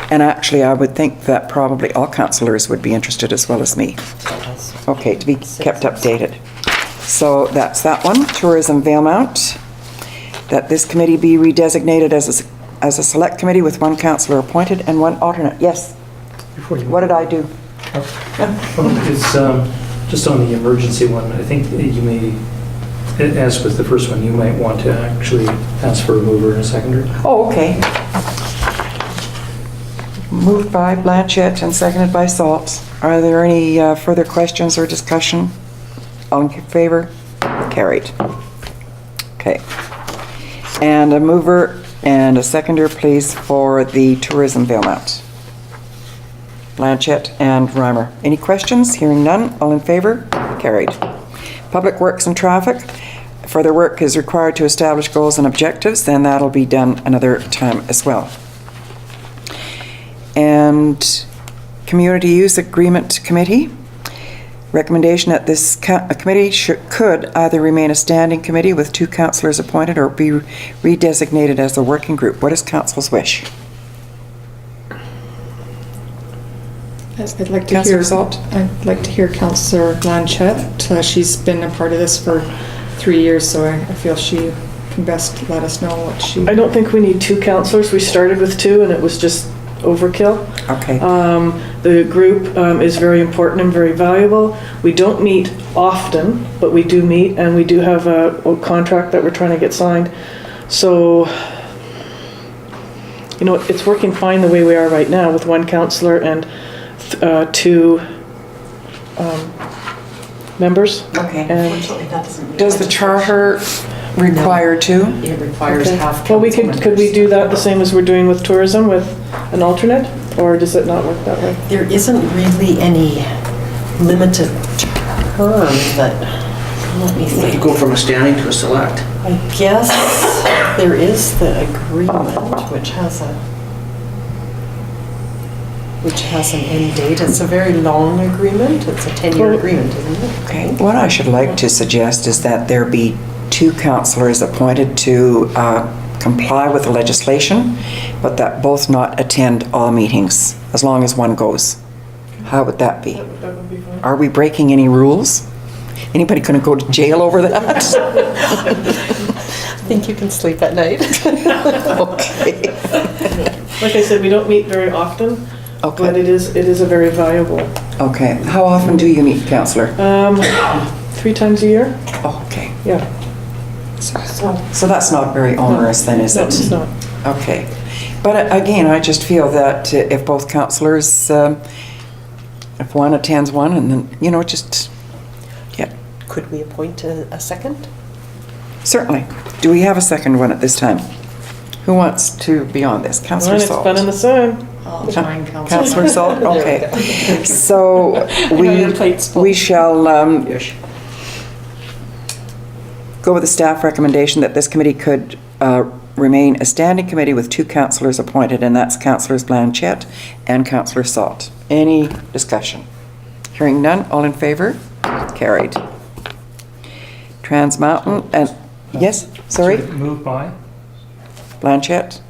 And actually, I would think that probably all councillors would be interested as well as me. Okay, to be kept updated. So that's that one. Tourism Valemount. That this committee be redesignated as a select committee with 1 councillor appointed and 1 alternate. Yes. Before you What did I do? It's just on the emergency one, I think that you may, as with the first one, you might want to actually ask for a mover and a seconder. Oh, okay. Moved by Blanchette and seconded by Salt. Are there any further questions or discussion? All in favor? Carried. Okay. And a mover and a seconder, please, for the Tourism Valemount. Blanchette and Reimer. Any questions? Hearing none. All in favor? Carried. Public Works and Traffic. Further work is required to establish goals and objectives, then that'll be done another time as well. And Community Use Agreement Committee. Recommendation that this committee could either remain a standing committee with 2 councillors appointed or be redesignated as a working group. What is council's wish? Yes, I'd like to Councillor hear. Salt? I'd like to hear Councillor Blanchette. She's been a part of this for 3 years, so I feel she can best let us know what she. I don't think we need 2 councillors. We started with 2 and it was just overkill. Okay. The group is very important and very valuable. We don't meet often, but we do meet, and we do have a contract that we're trying to get signed. So, you know, it's working fine the way we are right now with 1 councillor and 2 members. Okay. And Unfortunately, that doesn't. Does the charter require 2? It requires Okay. half Well, council could we members. do that the same as we're doing with tourism with an alternate, or does it not work that way? There isn't really any limited term that, let me You think. go from a standing to a select. I guess there is the agreement, which has an end date. It's a very long agreement. It's a 10-year Well- agreement, isn't it? Okay. What I should like to suggest is that there be 2 councillors appointed to comply with the legislation, but that both not attend all meetings, as long as 1 goes. How would that be? That would be fine. Are we breaking any rules? Anybody going to go to jail over that? think you can sleep at night. Okay. Like I said, we don't meet very often, but Okay. it is a very valuable. Okay. How often do you meet, councillor? 3 times a year? Oh, okay. Yeah. So that's not very onerous then, is No, it? it's not. Okay. But again, I just feel that if both councillors, if one attends one and then, you know, just, yeah, Could we appoint a second? certainly. Do we have a second one at this time? Who wants to be on this? Councillor It's Salt? fun in the sun. Councillor Salt, okay. So we shall go with the staff recommendation that this committee could remain a standing committee with 2 councillors appointed, and that's Councillors Blanchette and Councillor Salt. Any discussion? Hearing none, all in favour? Carried. Trans Mountain, and, yes, sorry? Moved by? Blanchette?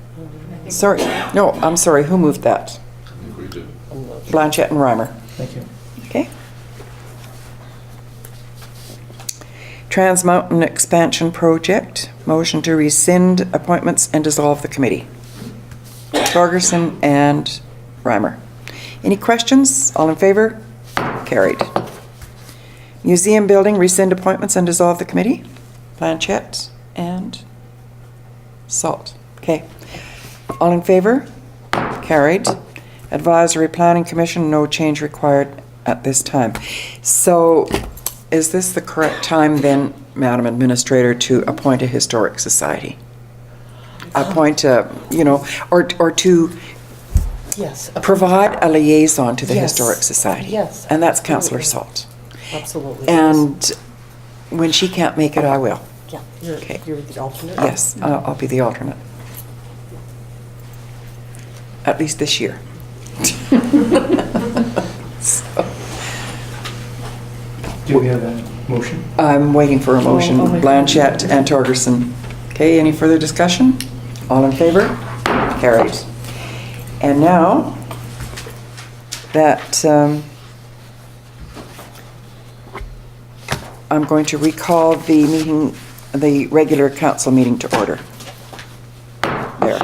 Sorry, no, I'm sorry, who moved that? I think we did. Blanchette and Reimer. Thank you. Okay. Trans Mountain Expansion Project, motion to rescind appointments and dissolve the committee. Torgerson and Reimer. Any questions? All in favor? Carried. Museum Building, rescind appointments and dissolve the committee. Blanchette and Salt. Okay. All in favor? Carried. Advisory Planning Commission, no change required at this time. So is this the correct time then, Madam Administrator, to appoint a historic society? Appoint a, you know, or to Yes. provide a liaison to the Yes. Historic Society? Yes, And that's Councillor absolutely. Salt. Absolutely. And when she can't make it, I will. Yeah, Okay. you're the alternate? Yes, I'll be the alternate. At least this year. So, Do we have a motion? I'm waiting for a motion. I'll make a Blanchette and Torgerson. Okay, any further discussion? All in favor? Carried. And now that I'm going to recall the meeting, the regular council meeting to order. There.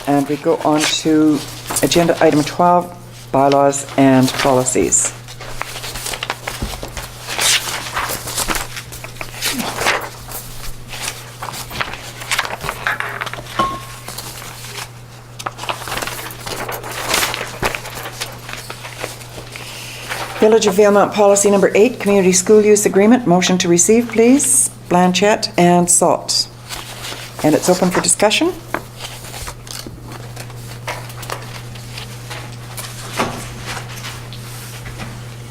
And we go on to agenda item 12, bylaws and policies. Village of Valemount Policy Number 8, Community School Use Agreement. Motion to receive, please. Blanchette and Salt. And it's open for discussion.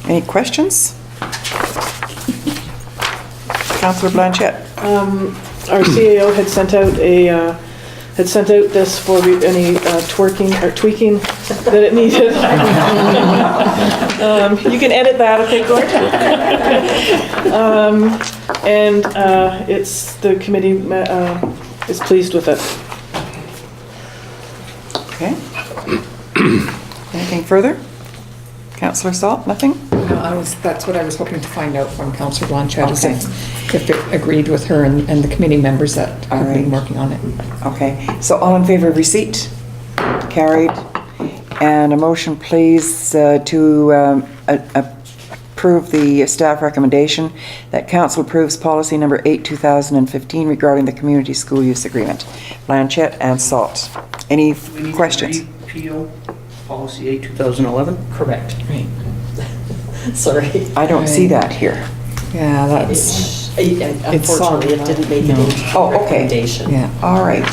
Any questions? Councillor Blanchette. Our CAO had sent out this for any twerking or tweaking that it needed. You can edit that, okay, Gord? And the committee is pleased with it. Okay. Anything further? Councillor Salt, nothing? No, that's what I was hoping to find out from Councillor Blanchette, is Okay. if it agreed with her and the committee members that have been All right. working on it. Okay, so all in favor of receipt? Carried. And a motion, please, to approve the staff recommendation that council approves policy number 8, 2015 regarding the community school use agreement. Blanchette and Salt. Any questions? Repeal policy 8, 2011? Correct. Right. Sorry. I don't see that here. Yeah, that's, Unfortunately, it didn't make it No. into the Oh, okay. recommendation. yeah. All right.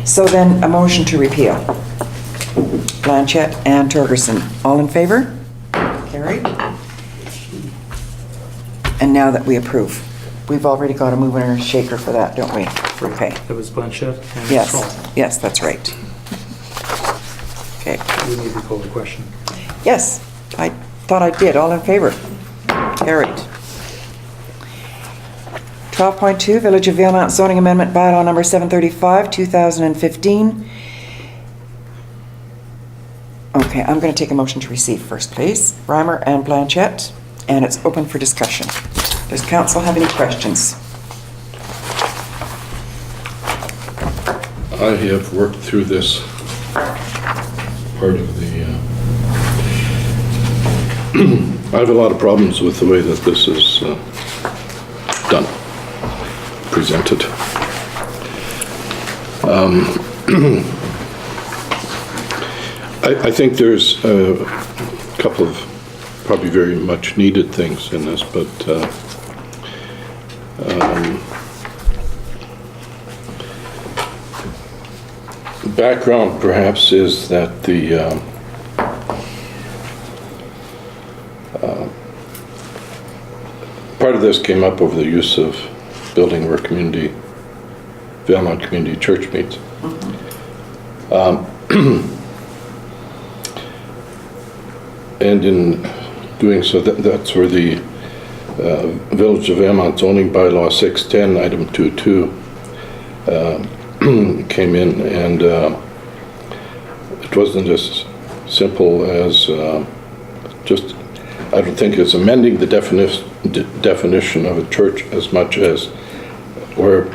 So then a motion to repeal. Blanchette and Torgerson. All in favor? Carried. And now that we approve, we've already got a mover and a shaker for that, don't we? Okay. That was Blanchette and Yes, Salt. yes, that's right. Okay. We need to call the question. Yes, I thought I did. All in favor? Carried. 12.2, Village of Valemount zoning amendment bylaw number 735, 2015. Okay, I'm going to take a motion to receive first, please. Reimer and Blanchette, and it's open for discussion. Does council have any questions? I have worked through this part of the, I have a lot of problems with the way that this is done, presented. I think there's a couple of probably very much needed things in this, but background perhaps is that the part of this came up over the use of building where Valemount Community Church meets. And in doing so, that's where the Village of Valemount zoning bylaw 610 item 22 came in, and it wasn't as simple as just, I don't think it's amending the definition of a church as much as, or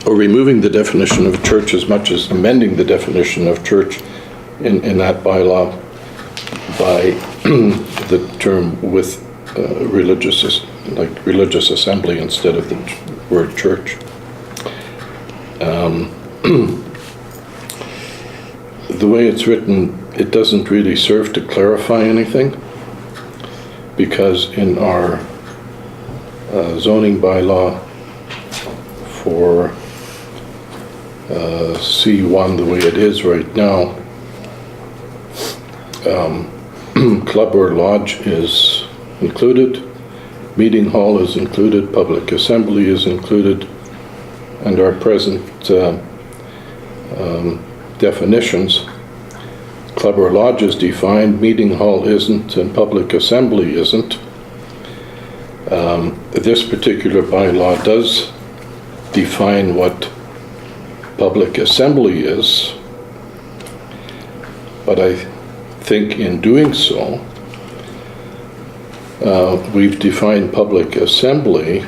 removing the definition of a church as much as amending the definition of church in that bylaw by the term with religious, like religious assembly instead of the word church. The way it's written, it doesn't really serve to clarify anything, because in our zoning bylaw for C1, the way it is right now, club or lodge is included, meeting hall is included, public assembly is included, and our present definitions, club or lodge is defined, meeting hall isn't, and public assembly isn't. This particular bylaw does define what public assembly is, but I think in doing so, we've defined public assembly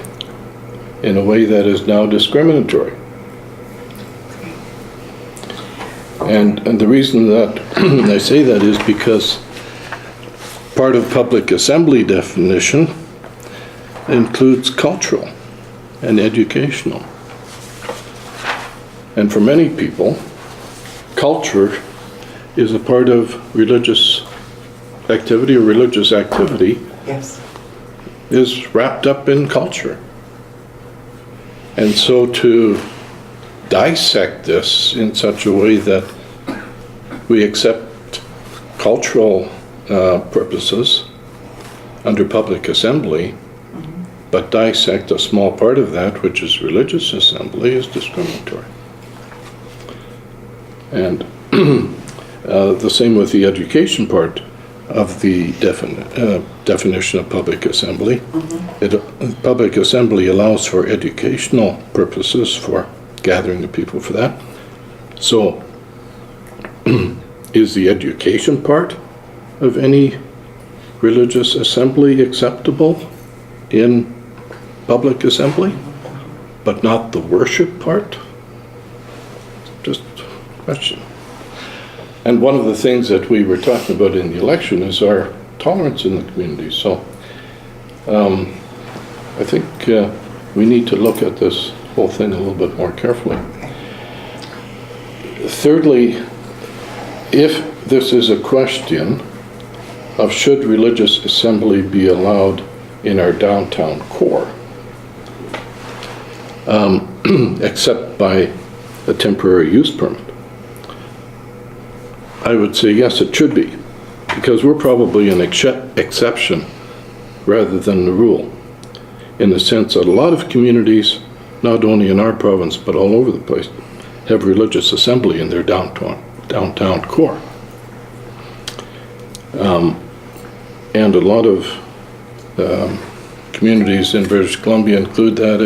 in a way that is now discriminatory. And the reason that I say that is because part of public assembly definition includes cultural and educational. And for many people, culture is a part of religious activity, or religious activity Yes. is wrapped up in culture. And so to dissect this in such a way that we accept cultural purposes under public assembly, but dissect a small part of that, which is religious assembly, is discriminatory. And the same with the education part of the definition of public assembly. Public assembly allows for educational purposes, for gathering the people for that. So is the education part of any religious assembly acceptable in public assembly, but not the worship part? Just a question. And one of the things that we were talking about in the election is our tolerance in the community. So I think we need to look at this whole thing a little bit more carefully. Thirdly, if this is a question of should religious assembly be allowed in our downtown core, except by a temporary use permit, I would say yes, it should be, because we're probably an exception rather than the rule, in the sense that a lot of communities, not only in our province but all over the place, have religious assembly in their downtown core. And a lot of communities in British Columbia include that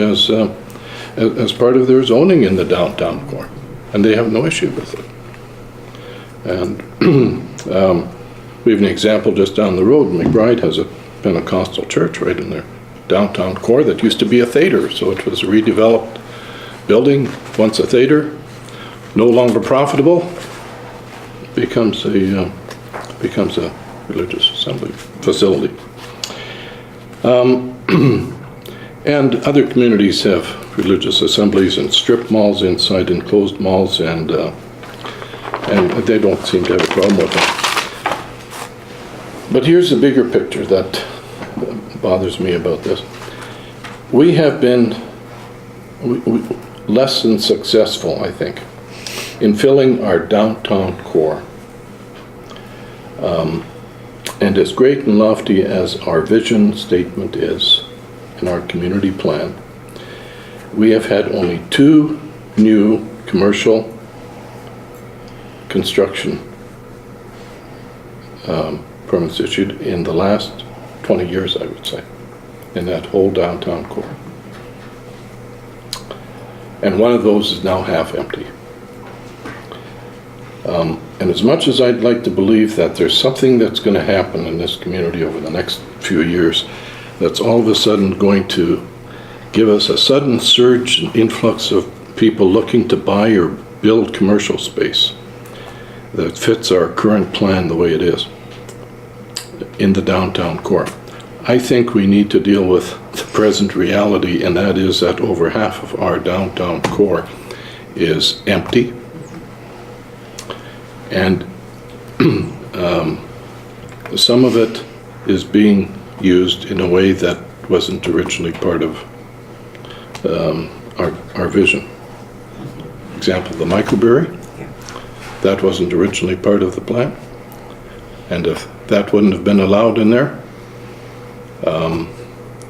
as part of their zoning in the downtown core, and they have no issue with it. And we have an example just down the road. McBride has a Pentecostal church right in their downtown core that used to be a theater. So it was a redeveloped building, once a theater, no longer profitable, becomes a religious assembly facility. And other communities have religious assemblies and strip malls inside enclosed malls, and they don't seem to have a problem with it. But here's the bigger picture that bothers me about this. We have been less than successful, I think, in filling our downtown core. And as great and lofty as our vision statement is in our community plan, we have had only 2 new commercial construction permits issued in the last 20 years, I would say, in that whole downtown core. And one of those is now half empty. And as much as I'd like to believe that there's something that's going to happen in this community over the next few years that's all of a sudden going to give us a sudden surge and influx of people looking to buy or build commercial space that fits our current plan the way it is in the downtown core, I think we need to deal with the present reality, and that is that over half of our downtown core is empty. And some of it is being used in a way that wasn't originally part of our vision. Example, the microbrewery, that wasn't originally part of the plan. And if that wouldn't have been allowed in there,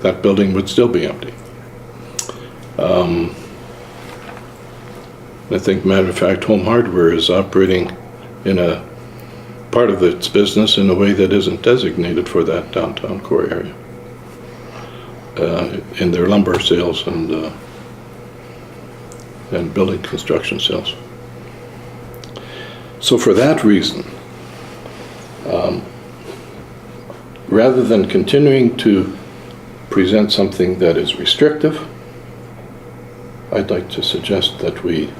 that building would still be empty. I think, matter of fact, Home Hardware is operating in a part of its business in a way that isn't designated for that downtown core area, in their lumber sales and building construction sales. So for that reason, rather than continuing to present something that is restrictive, I'd like to suggest that we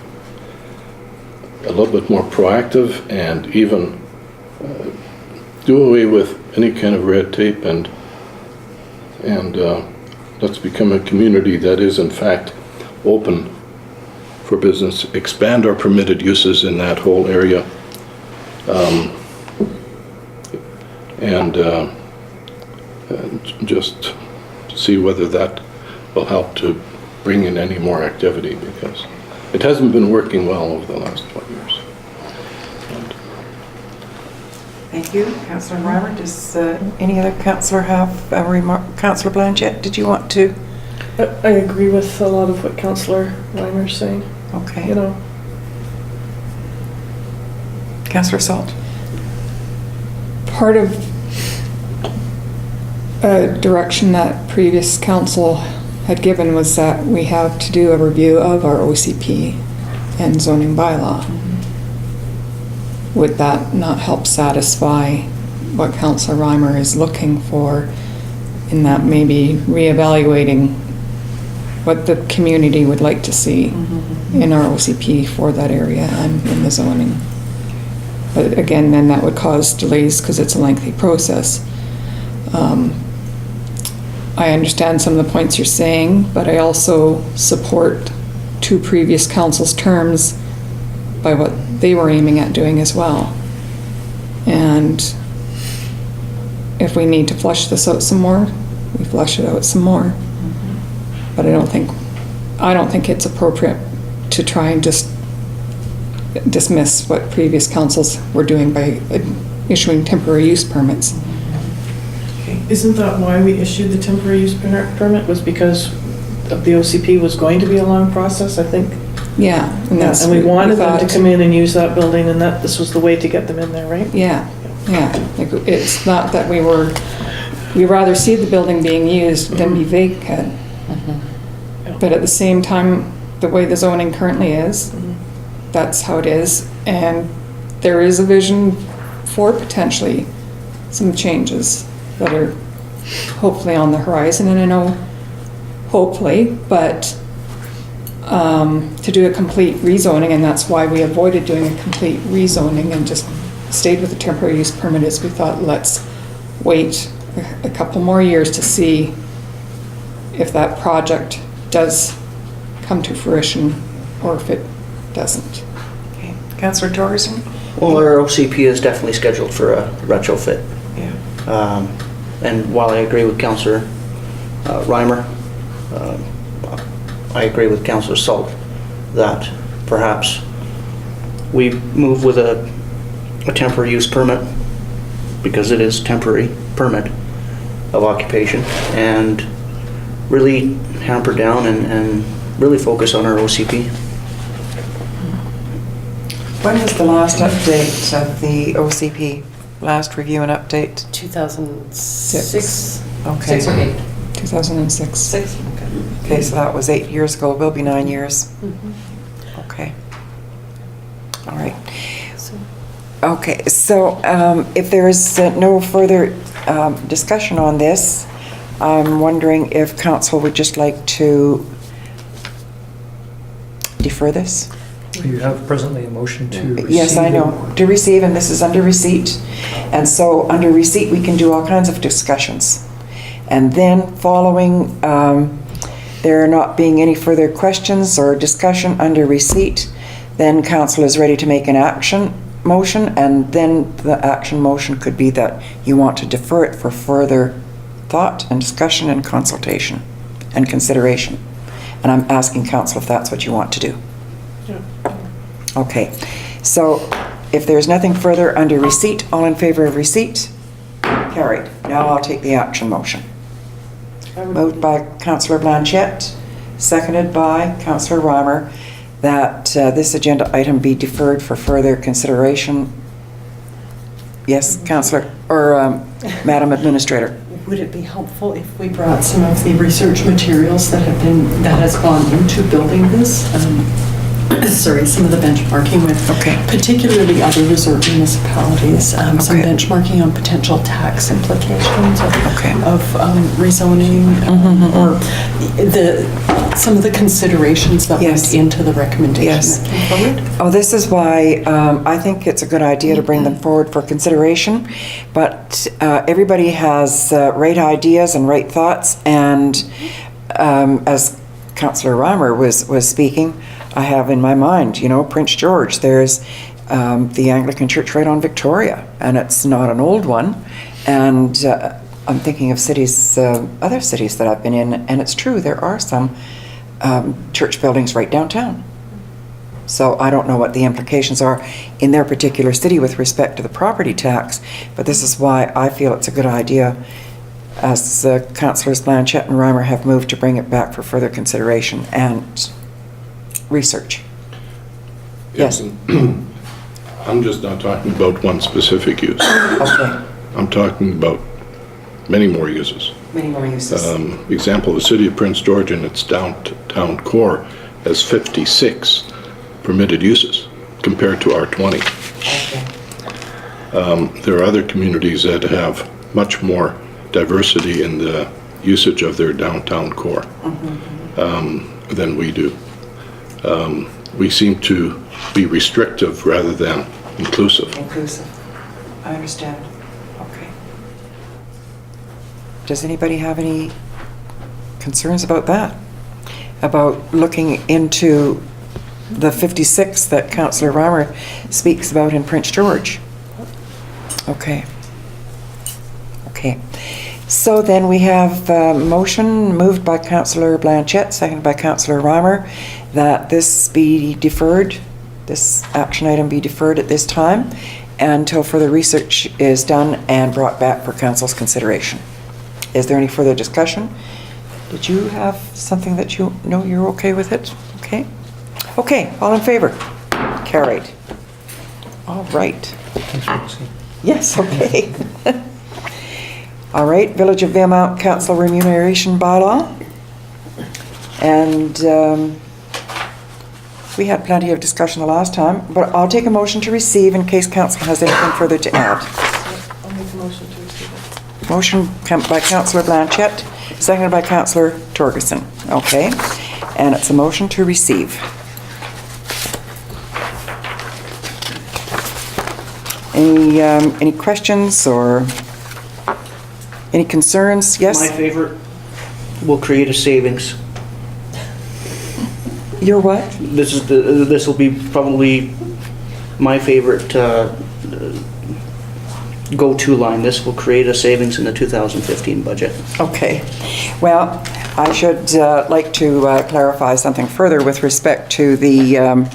a little bit more proactive and even do away with any kind of red tape and let's become a community that is in fact open for business, expand our permitted uses in that whole area, and just see whether that will help to bring in any more activity, because it hasn't been working well over the last 20 years. Thank you, Councillor Reimer. Does any other councillor have a remark? Councillor Blanchette, did you want to? I agree with a lot of what Councillor Reimer's saying. Okay. You know, Councillor Salt. Part of a direction that previous council had given was that we have to do a review of our OCP and zoning bylaw. Would that not help satisfy what Councillor Reimer is looking for, in that maybe reevaluating what the community would like to see in our OCP for that area and in the zoning? But again, then that would cause delays because it's a lengthy process. I understand some of the points you're saying, but I also support 2 previous councils' terms by what they were aiming at doing as well. And if we need to flush this out some more, we flush it out some more. But I don't think it's appropriate to try and just dismiss what previous councils were doing by issuing temporary use permits. isn't that why we issued the temporary use permit, was because of the OCP was going to be a long process, I think? Yeah. And we wanted them to come in and use that building, and that this was the way to get them in there, right? Yeah, yeah. Like, it's not that we'd rather see the building being used than be vacant. But at the same time, the way the zoning currently is, that's how it is. And there is a vision for potentially some changes that are hopefully on the horizon. And I know hopefully, but to do a complete rezoning, and that's why we avoided doing a complete rezoning and just stayed with the temporary use permit, is we thought, let's wait a couple more years to see if that project does come to fruition or if it doesn't. Okay. Councillor Torgerson? Well, our OCP is definitely scheduled for a retrofit. Yeah. And while I agree with Councillor Reimer, I agree with Councillor Salt that perhaps we move with a temporary use permit, because it is temporary permit of occupation, and really hamper down and really focus on our OCP. When was the last update of the OCP? Last review and update? 2006. Okay. 6 or 8. 2006. 6. Okay, so that was 8 years ago, will be 9 years. Okay. All right. Okay, so if there is no further discussion on this, I'm wondering if council would just like to defer this? You have presently a motion to receive. Yes, I know, to receive, and this is under receipt. And so under receipt, we can do all kinds of discussions. And then following there not being any further questions or discussion under receipt, then council is ready to make an action motion, and then the action motion could be that you want to defer it for further thought and discussion and consultation and consideration. And I'm asking council if that's what you want to do. Okay, so if there's nothing further under receipt, all in favor of receipt? Carried. Now I'll take the action motion. Moved by Councillor Blanchette, seconded by Councillor Reimer, that this agenda item be deferred for further consideration. Yes, Councillor, or Madam Administrator. Would it be helpful if we brought some of the research materials that has gone into building this? Sorry, some of the benchmarking with particularly other resort municipalities, some benchmarking on potential tax implications of rezoning, or some of the considerations that went into the recommendation that came forward. Oh, this is why I think it's a good idea to bring them forward for consideration, but everybody has right ideas and right thoughts, and as Councillor Reimer was speaking, I have in my mind, Prince George, there's the Anglican Church right on Victoria, and it's not an old one, and I'm thinking of cities, other cities that I've been in, and it's true, there are some church buildings right downtown. So I don't know what the implications are in their particular city with respect to the property tax, but this is why I feel it's a good idea, as Councillors Blanchette and Reimer have moved, to bring it back for further consideration and research. Yes. I'm just not talking about one specific use. Okay. I'm talking about many more uses. Many more uses. Example, the city of Prince George in its downtown core has 56 permitted uses compared to our 20. Okay. There are other communities that have much more diversity in the usage of their downtown core than we do. We seem to be restrictive rather than inclusive. Inclusive. I understand. Okay. Does anybody have any concerns about that? About looking into the 56 that Councillor Reimer speaks about in Prince George? Okay. Okay. So then we have a motion moved by Councillor Blanchette, seconded by Councillor Reimer, that this be deferred, this action item be deferred at this time until further research is done and brought back for council's consideration. Is there any further discussion? Did you have something that you know you're okay with it? Okay. Okay, all in favor? Carried. All right. Thanks for listening. Yes, okay. All right, Village of Valemount Council Remuneration Bylaw. And we had plenty of discussion the last time, but I'll take a motion to receive in case council has anything further to add. I'll make a motion to receive it. Motion by Councillor Blanchette, seconded by Councillor Torgerson. Okay, and it's a motion to receive. Any questions or any concerns? Yes? My favorite will create a savings. Your what? This will be probably my favorite go-to line. This will create a savings in the 2015 budget. Okay. Well, I should like to clarify something further with respect to the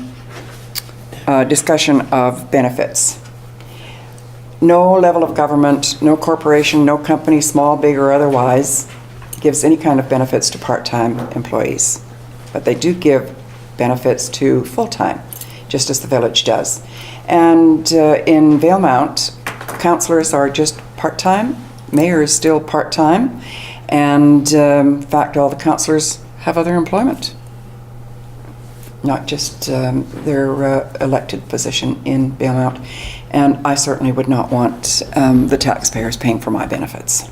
discussion of benefits. No level of government, no corporation, no company, small, big, or otherwise, gives any kind of benefits to part-time employees. But they do give benefits to full-time, just as the village does. And in Valemount, councillors are just part-time, mayor is still part-time, and in fact, all the councillors have other employment, not just their elected position in Valemount. And I certainly would not want the taxpayers paying for my benefits.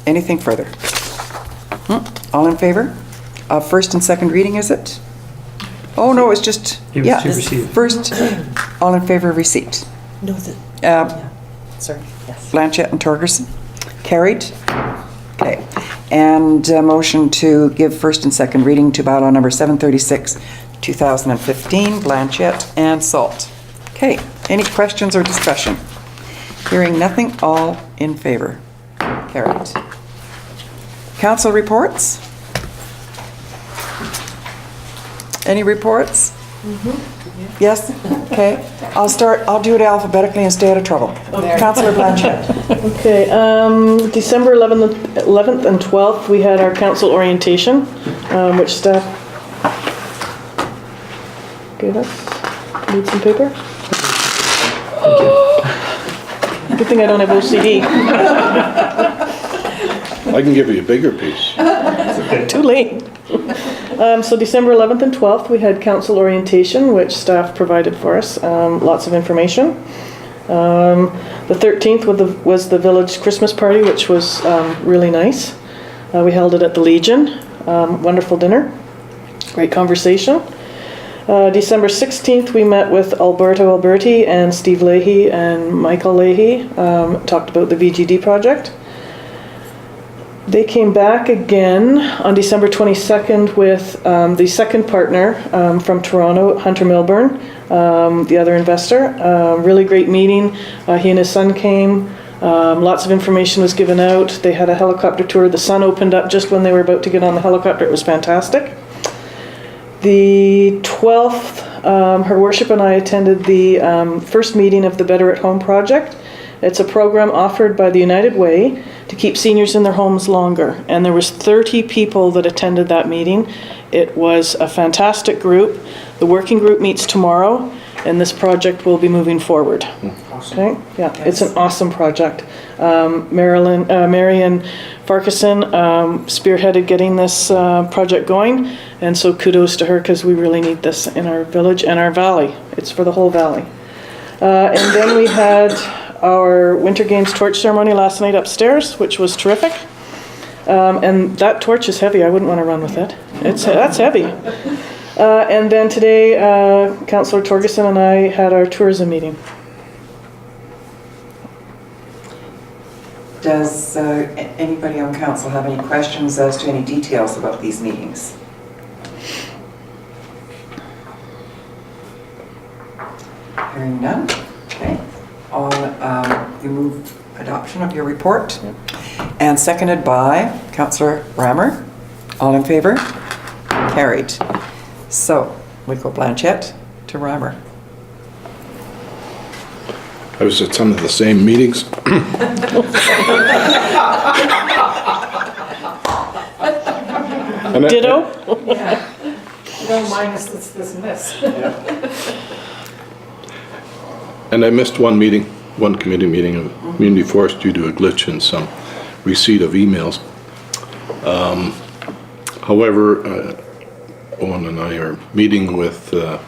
Anything further? All in favor of first and second reading, is it? Oh, no, it's just, It was yeah, to receive. first, all in favor of receipt. No, sorry, yes. Blanchette and Torgerson, carried. Okay, and motion to give first and second reading to bylaw number 736, 2015, Blanchette and Salt. Okay, any questions or discussion? Hearing nothing, all in favor. Carried. Council reports? Any reports? Yes? Okay. I'll do it alphabetically and stay out of trouble. Councillor Blanchette. Okay, December 11th and 12th, we had our council orientation, which staff gave us. Need some paper? Good thing I don't have OCD. I can give you a bigger piece. Too late. So December 11th and 12th, we had council orientation, which staff provided for us. Lots of information. The 13th was the village Christmas party, which was really nice. We held it at the Legion. Wonderful dinner. Great conversation. December 16th, we met with Alberto Alberti and Steve Leahy and Michael Leahy. Talked about the VGD project. They came back again on December 22nd with the second partner from Toronto, Hunter Milburn, the other investor. Really great meeting. He and his son came. Lots of information was given out. They had a helicopter tour. The sun opened up just when they were about to get on the helicopter. It was fantastic. The 12th, Her Worship and I attended the first meeting of the Better at Home project. It's a program offered by the United Way to keep seniors in their homes longer. And there was 30 people that attended that meeting. It was a fantastic group. The working group meets tomorrow, and this project will be moving forward. Okay? Yeah, it's an awesome project. Marion Farquharson spearheaded getting this project going, and so kudos to her because we really need this in our village and our valley. It's for the whole valley. And then we had our Winter Games torch ceremony last night upstairs, which was terrific. And that torch is heavy. I wouldn't want to run with it. That's heavy. And then today, Councillor Torgerson and I had our tourism meeting. Does anybody on council have any questions as to any details about these meetings? Hearing none. Okay. You move adoption of your report. Yep. And seconded by Councillor Reimer. All in favor? Carried. So we go Blanchette to Reimer. I was at some of the same meetings. Ditto? Yeah. No, minus this and this. And I missed one committee meeting of Community Forest due to a glitch in some receipt of emails. However, Owen and I are meeting with the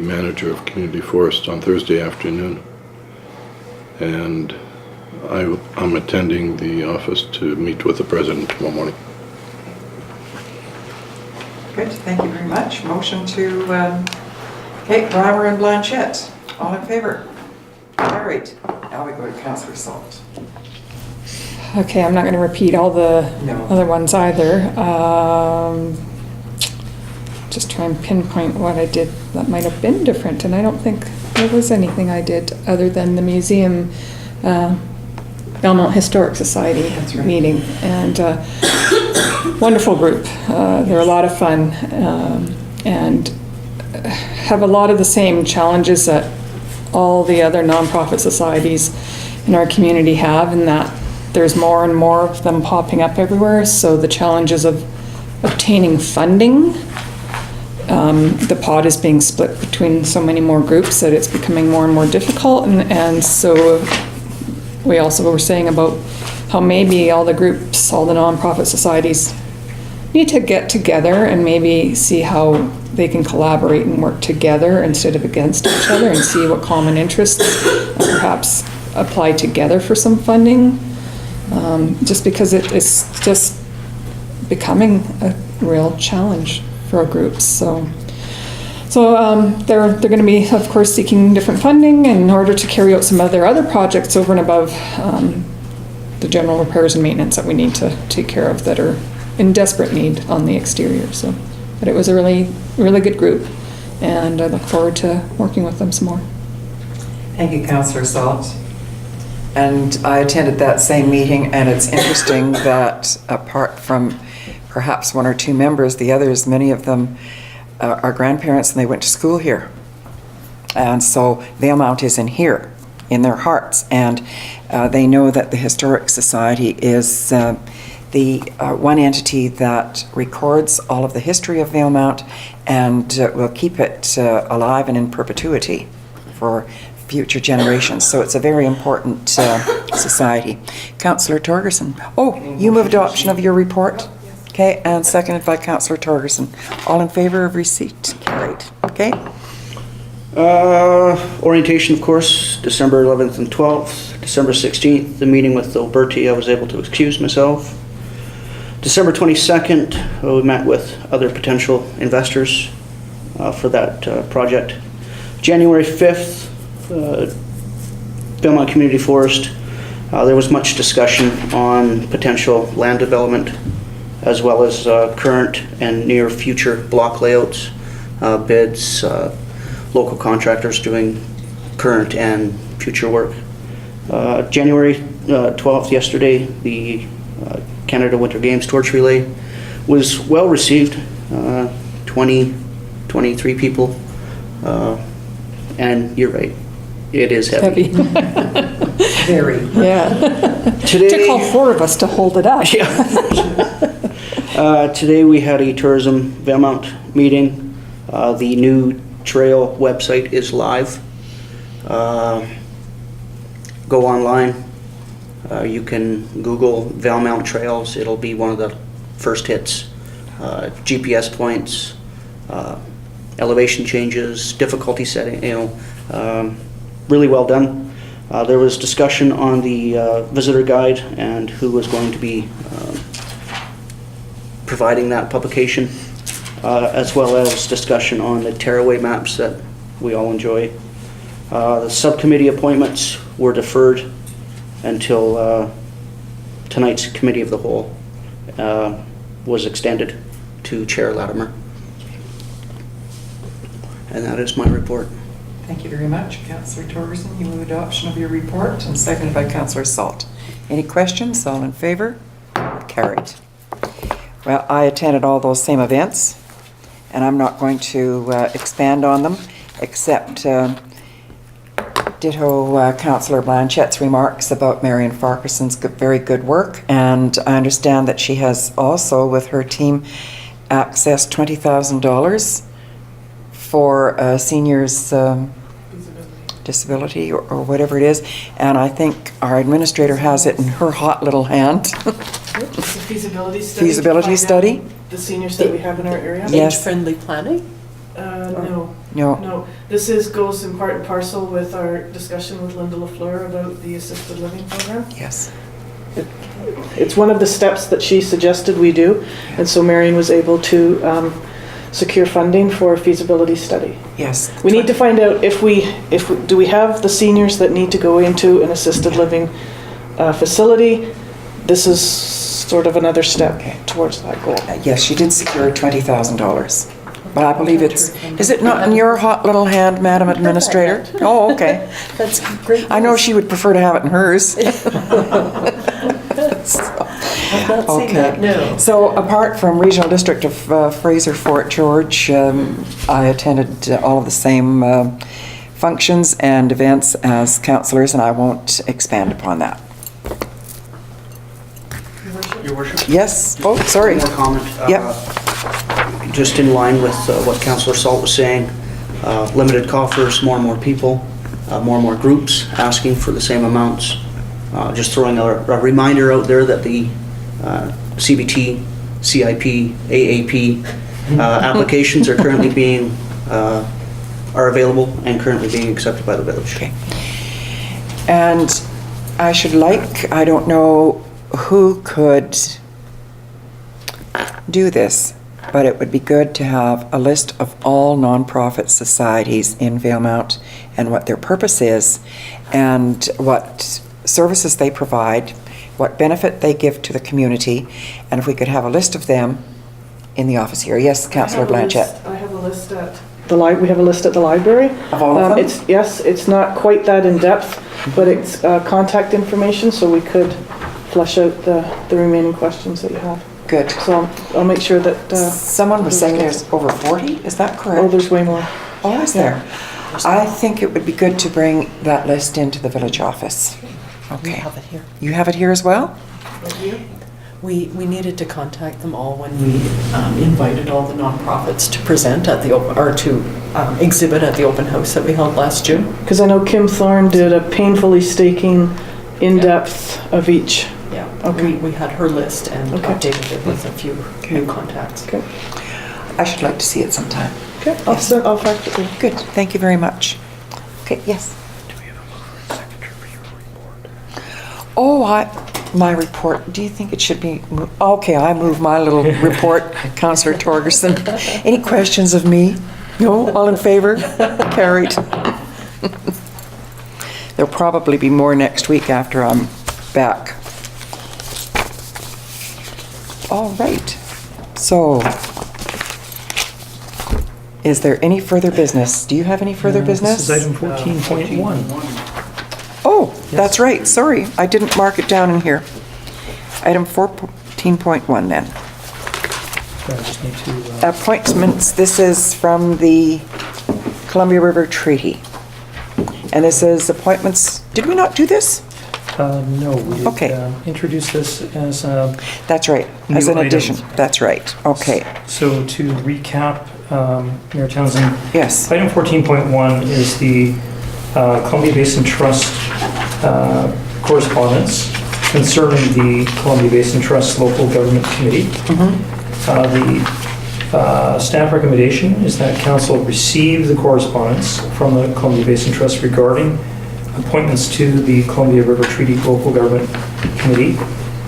manager of Community Forest on Thursday afternoon, and I'm attending the office to meet with the president tomorrow morning. Good, thank you very much. Motion to, okay, Reimer and Blanchette. All in favor? Carried. Now we go to Councillor Salt. Okay, I'm not going to repeat all the No. other ones either. Just try and pinpoint what I did that might have been different, and I don't think there was anything I did other than the museum, Valemount Historic Society That's right. meeting, and wonderful group. They're a lot of fun, and have a lot of the same challenges that all the other nonprofit societies in our community have, in that there's more and more of them popping up everywhere. So the challenges of obtaining funding, the pot is being split between so many more groups that it's becoming more and more difficult. And so we also were saying about how maybe all the groups, all the nonprofit societies need to get together and maybe see how they can collaborate and work together instead of against each other, and see what common interests and perhaps apply together for some funding. Just because it's just becoming a real challenge for our groups. So they're going to be, of course, seeking different funding in order to carry out some of their other projects over and above the general repairs and maintenance that we need to take care of that are in desperate need on the exterior. So, but it was a really, really good group, and I look forward to working with them some more. Thank you, Councillor Salt. And I attended that same meeting, and it's interesting that apart from perhaps one or two members, the others, many of them are grandparents and they went to school here. And so Valemount is in here, in their hearts, and they know that the Historic Society is the one entity that records all of the history of Valemount and will keep it alive and in perpetuity for future generations. So it's a very important society. Councillor Torgerson. Oh, you move adoption of your report? Okay, and seconded by Councillor Torgerson. All in favor of receipt? Carried. Okay. Orientation, of course, December 11th and 12th. December 16th, the meeting with Gislimberti, I was able to excuse myself. December 22nd, we met with other potential investors for that project. January 5th, Valemount Community Forest, there was much discussion on potential land development, as well as current and near future block layouts, bids, local contractors doing current and future work. January 12th, yesterday, the Canada Winter Games Torch Relay was well received. 23 people, and you're right, it is heavy. Very. Yeah. Today, Took all four of us to hold it up. Yeah. Today we had a tourism Valemount meeting. The new trail website is live. Go online. You can Google Valemount Trails. It'll be one of the first hits. GPS points, elevation changes, difficulty setting, really well done. There was discussion on the visitor guide and who was going to be providing that publication, as well as discussion on the tearaway maps that we all enjoy. The subcommittee appointments were deferred until tonight's committee of the whole was extended to Chair Latimer. And that is my report. Thank you very much, Councillor Torgerson. You move adoption of your report, and seconded by Councillor Salt. Any questions? All in favor? Carried. Well, I attended all those same events, and I'm not going to expand on them, except ditto Councillor Blanchette's remarks about Marion Farquharson's very good work, and I understand that she has also, with her team, accessed $20,000 for seniors' disability or whatever it is, and I think our administrator has it in her hot little hand. It's a feasibility study. Feasibility to find study? out the seniors that we have in our area. Yes. Age-friendly planning? No. No. No, this goes in part and parcel with our discussion with Linda LaFleur about the assisted living program. Yes. It's one of the steps that she suggested we do, and so Marion was able to secure funding for a feasibility study. Yes. We need to find out if do we have the seniors that need to go into an assisted living facility. This is sort of another step towards that goal. Yes, she did secure $20,000. But I believe is it not in your hot little hand, Madam Administrator? Oh, okay. That's great. I know she would prefer to have it in hers. I've not seen that, no. So apart from Regional District of Fraser Fort George, I attended all of the same functions and events as councillors, and I won't expand upon that. Your Worship? Yes? Oh, sorry. One more comment. Yep. Just in line with what Councillor Salt was saying, limited coffers, more and more people, more and more groups asking for the same amounts. Just throwing a reminder out there that the CBT, CIP, AAP applications are currently being, are available and currently being accepted by the village. Okay. And I should like, I don't know who could do this, but it would be good to have a list of all nonprofit societies in Valemount and what their purpose is and what services they provide, what benefit they give to the community, and if we could have a list of them in the office here. Yes, Councillor Blanchette. I have a list at we have a list at the library. Of all of them? It's not quite that in depth, but it's contact information, so we could flesh out the remaining questions that you have. Good. So I'll make sure that... Someone was saying there's over 40, is that correct? Oh, there's way more. Oh, is there? I think it would be good to bring that list into the village office. Okay. We have it here. You have it here as well? We needed to contact them all when we invited all the nonprofits to present at the open, or to exhibit at the open house that we held last June. Because I know Kim Thorne did a painfully staking in-depth of each. Yeah, Okay. we had her list and Okay. updated it with a few new contacts. Okay. I should like to see it sometime. Okay, I'll fact it. Good, thank you very much. Okay, yes. Oh, my report, do you think it should be, okay, I move my little report, Councillor Torgerson. Any questions of me? No, all in favor? Carried. There'll probably be more next week after I'm back. All right, so is there any further business? Do you have any further business? This is item 14.1. Oh, that's right, sorry, I didn't mark it down in here. Item 14.1 then. So I just need to... Appointments, this is from the Columbia River Treaty. And this is appointments, did we not do this? No, we Okay. introduced this as That's right, as New an addition, items. that's right, okay, So to recap, Mayor Townsend, yes, item 14.1 is the Columbia Basin Trust correspondence concerning the Columbia Basin Trust Local Government Committee. The staff recommendation is that council receive the correspondence from the Columbia Basin Trust regarding appointments to the Columbia River Treaty Local Government Committee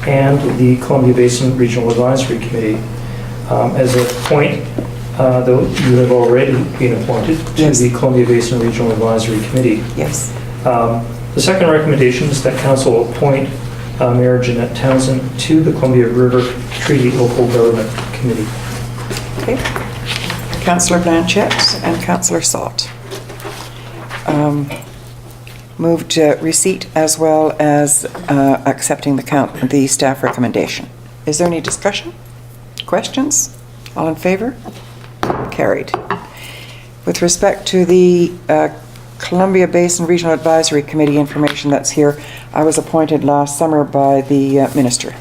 and the Columbia Basin Regional Advisory Committee. As a point, though you have already been appointed to Yes. the Columbia Basin Regional Advisory Committee. yes. The second recommendation is that council appoint Mayor Jeannette Townsend to the Columbia River Treaty Local Government Committee. Okay. Councillor Blanchette and Councillor Salt. Moved receipt as well as accepting the staff recommendation. Is there any discussion? Questions? All in favor? Carried. With respect to the Columbia Basin Regional Advisory Committee information that's here, I was appointed last summer by the Minister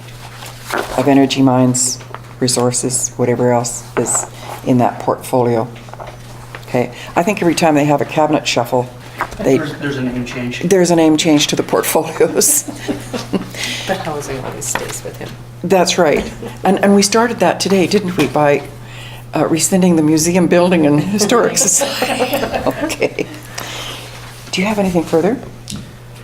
of Energy, Mines, Resources, whatever else is in that portfolio. Okay, I think every time they have a cabinet shuffle, There's a name change. there's a name change to the portfolios. But housing always stays with him. That's right. And we started that today, didn't we, by rescinding the museum building and historic society. Okay. Do you have anything further?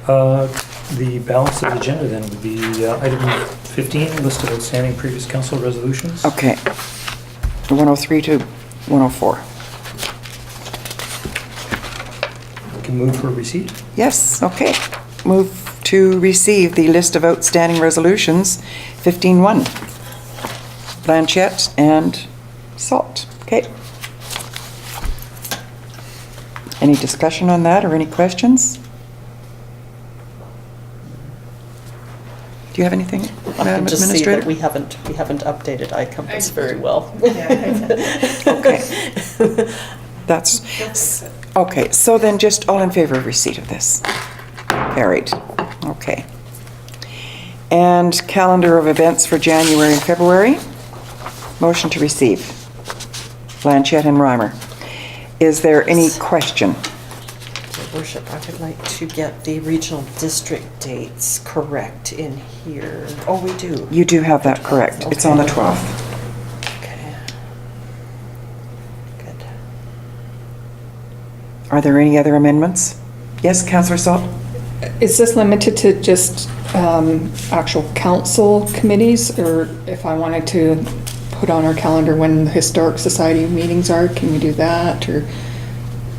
The balance of the agenda then would be item 15, list of outstanding previous council resolutions. Okay. 103 to 104. We can move for receipt. Yes, okay. Move to receive the list of outstanding resolutions, 15-1. Blanchette and Salt. Okay. Any discussion on that or any questions? Do you have anything, I Madam can just see that Administrator? we haven't updated iCompass very well. Okay. That's, okay, so then just all in favor of receipt of this? Carried. Okay. And calendar of events for January and February? Motion to receive. Blanchette and Reimer. Is there any question? Your Worship, I would like to get the regional district dates correct in here. Oh, we do. You do have that correct. It's on the 12th. Okay. Good. Are there any other amendments? Yes, Councillor Salt? Is this limited to just actual council committees, or if I wanted to put on our calendar when the Historic Society meetings are, can we do that, or?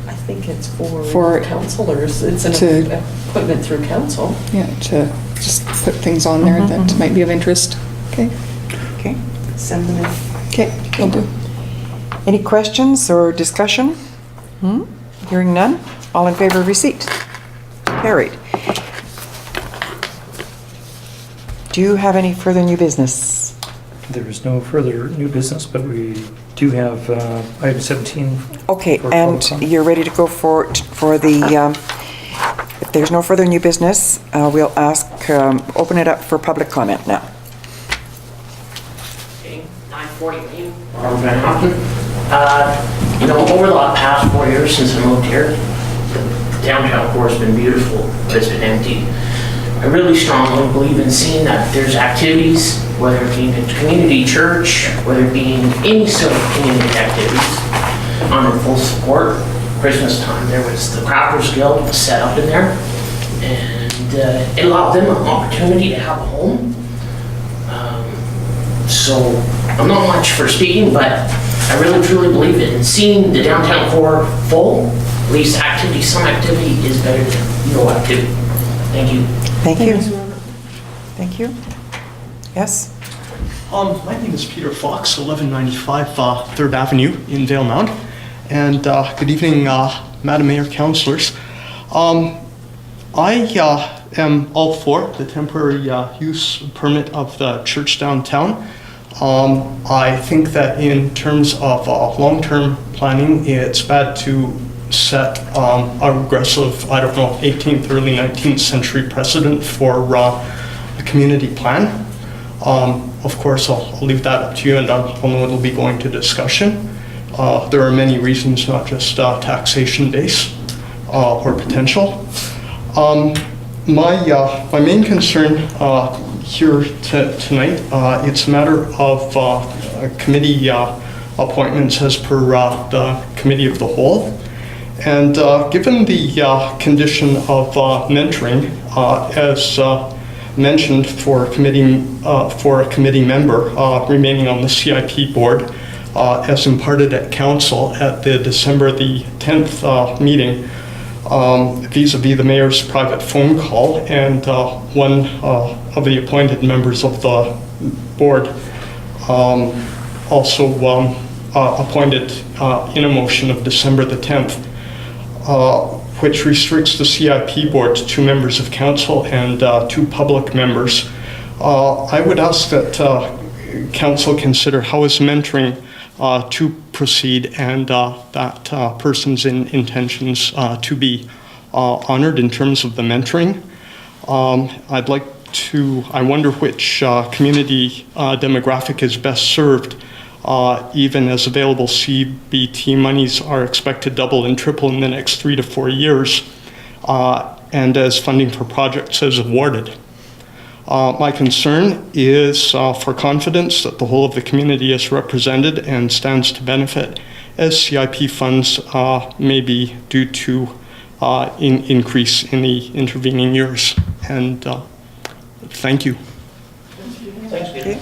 I think it's for For- councillors. It's an to- appointment through council. Yeah, to just put things on there that might be of interest. Okay, Okay. Send them in. okay, will do. Any questions or discussion? Hearing none. All in favor of receipt? Carried. Do you have any further new business? There is no further new business, but we do have item 17. Okay, for and public comment. you're ready to go for the, if there's no further new business, we'll open it up for public comment now. Okay, 940 Lane, Valemount. You know, over the past 4 years since I moved here, the downtown core has been beautiful, but it's been empty. I really strongly believe in seeing that there's activities, whether it be a community church, whether it be any sort of community activities, I'm in full support. Christmas time, there was the Crafters Guild was set up in there, and it allowed them an opportunity to have a home. So I'm not much for speaking, but I really truly believe in seeing the downtown core full. At least activity, some activity is better than no activity. Thank you. Thank you. Thank you. Yes? My name is Peter Fox, 1195 3rd Avenue in Valemount. And good evening, Madam Mayor, Councillors. I am all for the temporary use permit of the church downtown. I think that in terms of long-term planning, it's bad to set a regressive, I don't know, 18th, early 19th century precedent for a community plan. Of course, I'll leave that up to you, and I'll know it'll be going to discussion. There are many reasons, not just taxation base or potential. My main concern here tonight, it's a matter of committee appointments as per the committee of the whole. And given the condition of mentoring, as mentioned for a committee member remaining on the CIP board, as imparted at council at the December the 10th meeting, vis-a-vis the mayor's private phone call, and one of the appointed members of the board also appointed in a motion of December the 10th, which restricts the CIP board to 2 members of council and 2 public members. I would ask that council consider how is mentoring to proceed, and that person's intentions to be honored in terms of the mentoring. I wonder which community demographic is best served, even as available CBT monies are expected to double and triple in the next 3 to 4 years, and as funding for projects is awarded. My concern is for confidence that the whole of the community is represented and stands to benefit as CIP funds may be due to increase in the intervening years. And thank you. Thanks, Peter. Okay.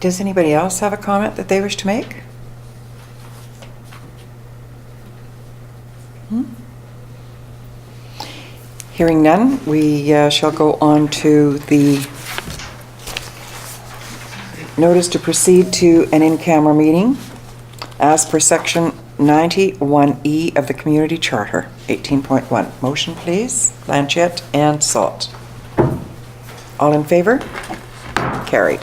Does anybody else have a comment that they wish to make? Hearing none, we shall go on to the notice to proceed to an in-camera meeting as per section 91E of the Community Charter, 18.1. Motion, please. Blanchette and Salt. All in favor? Carried.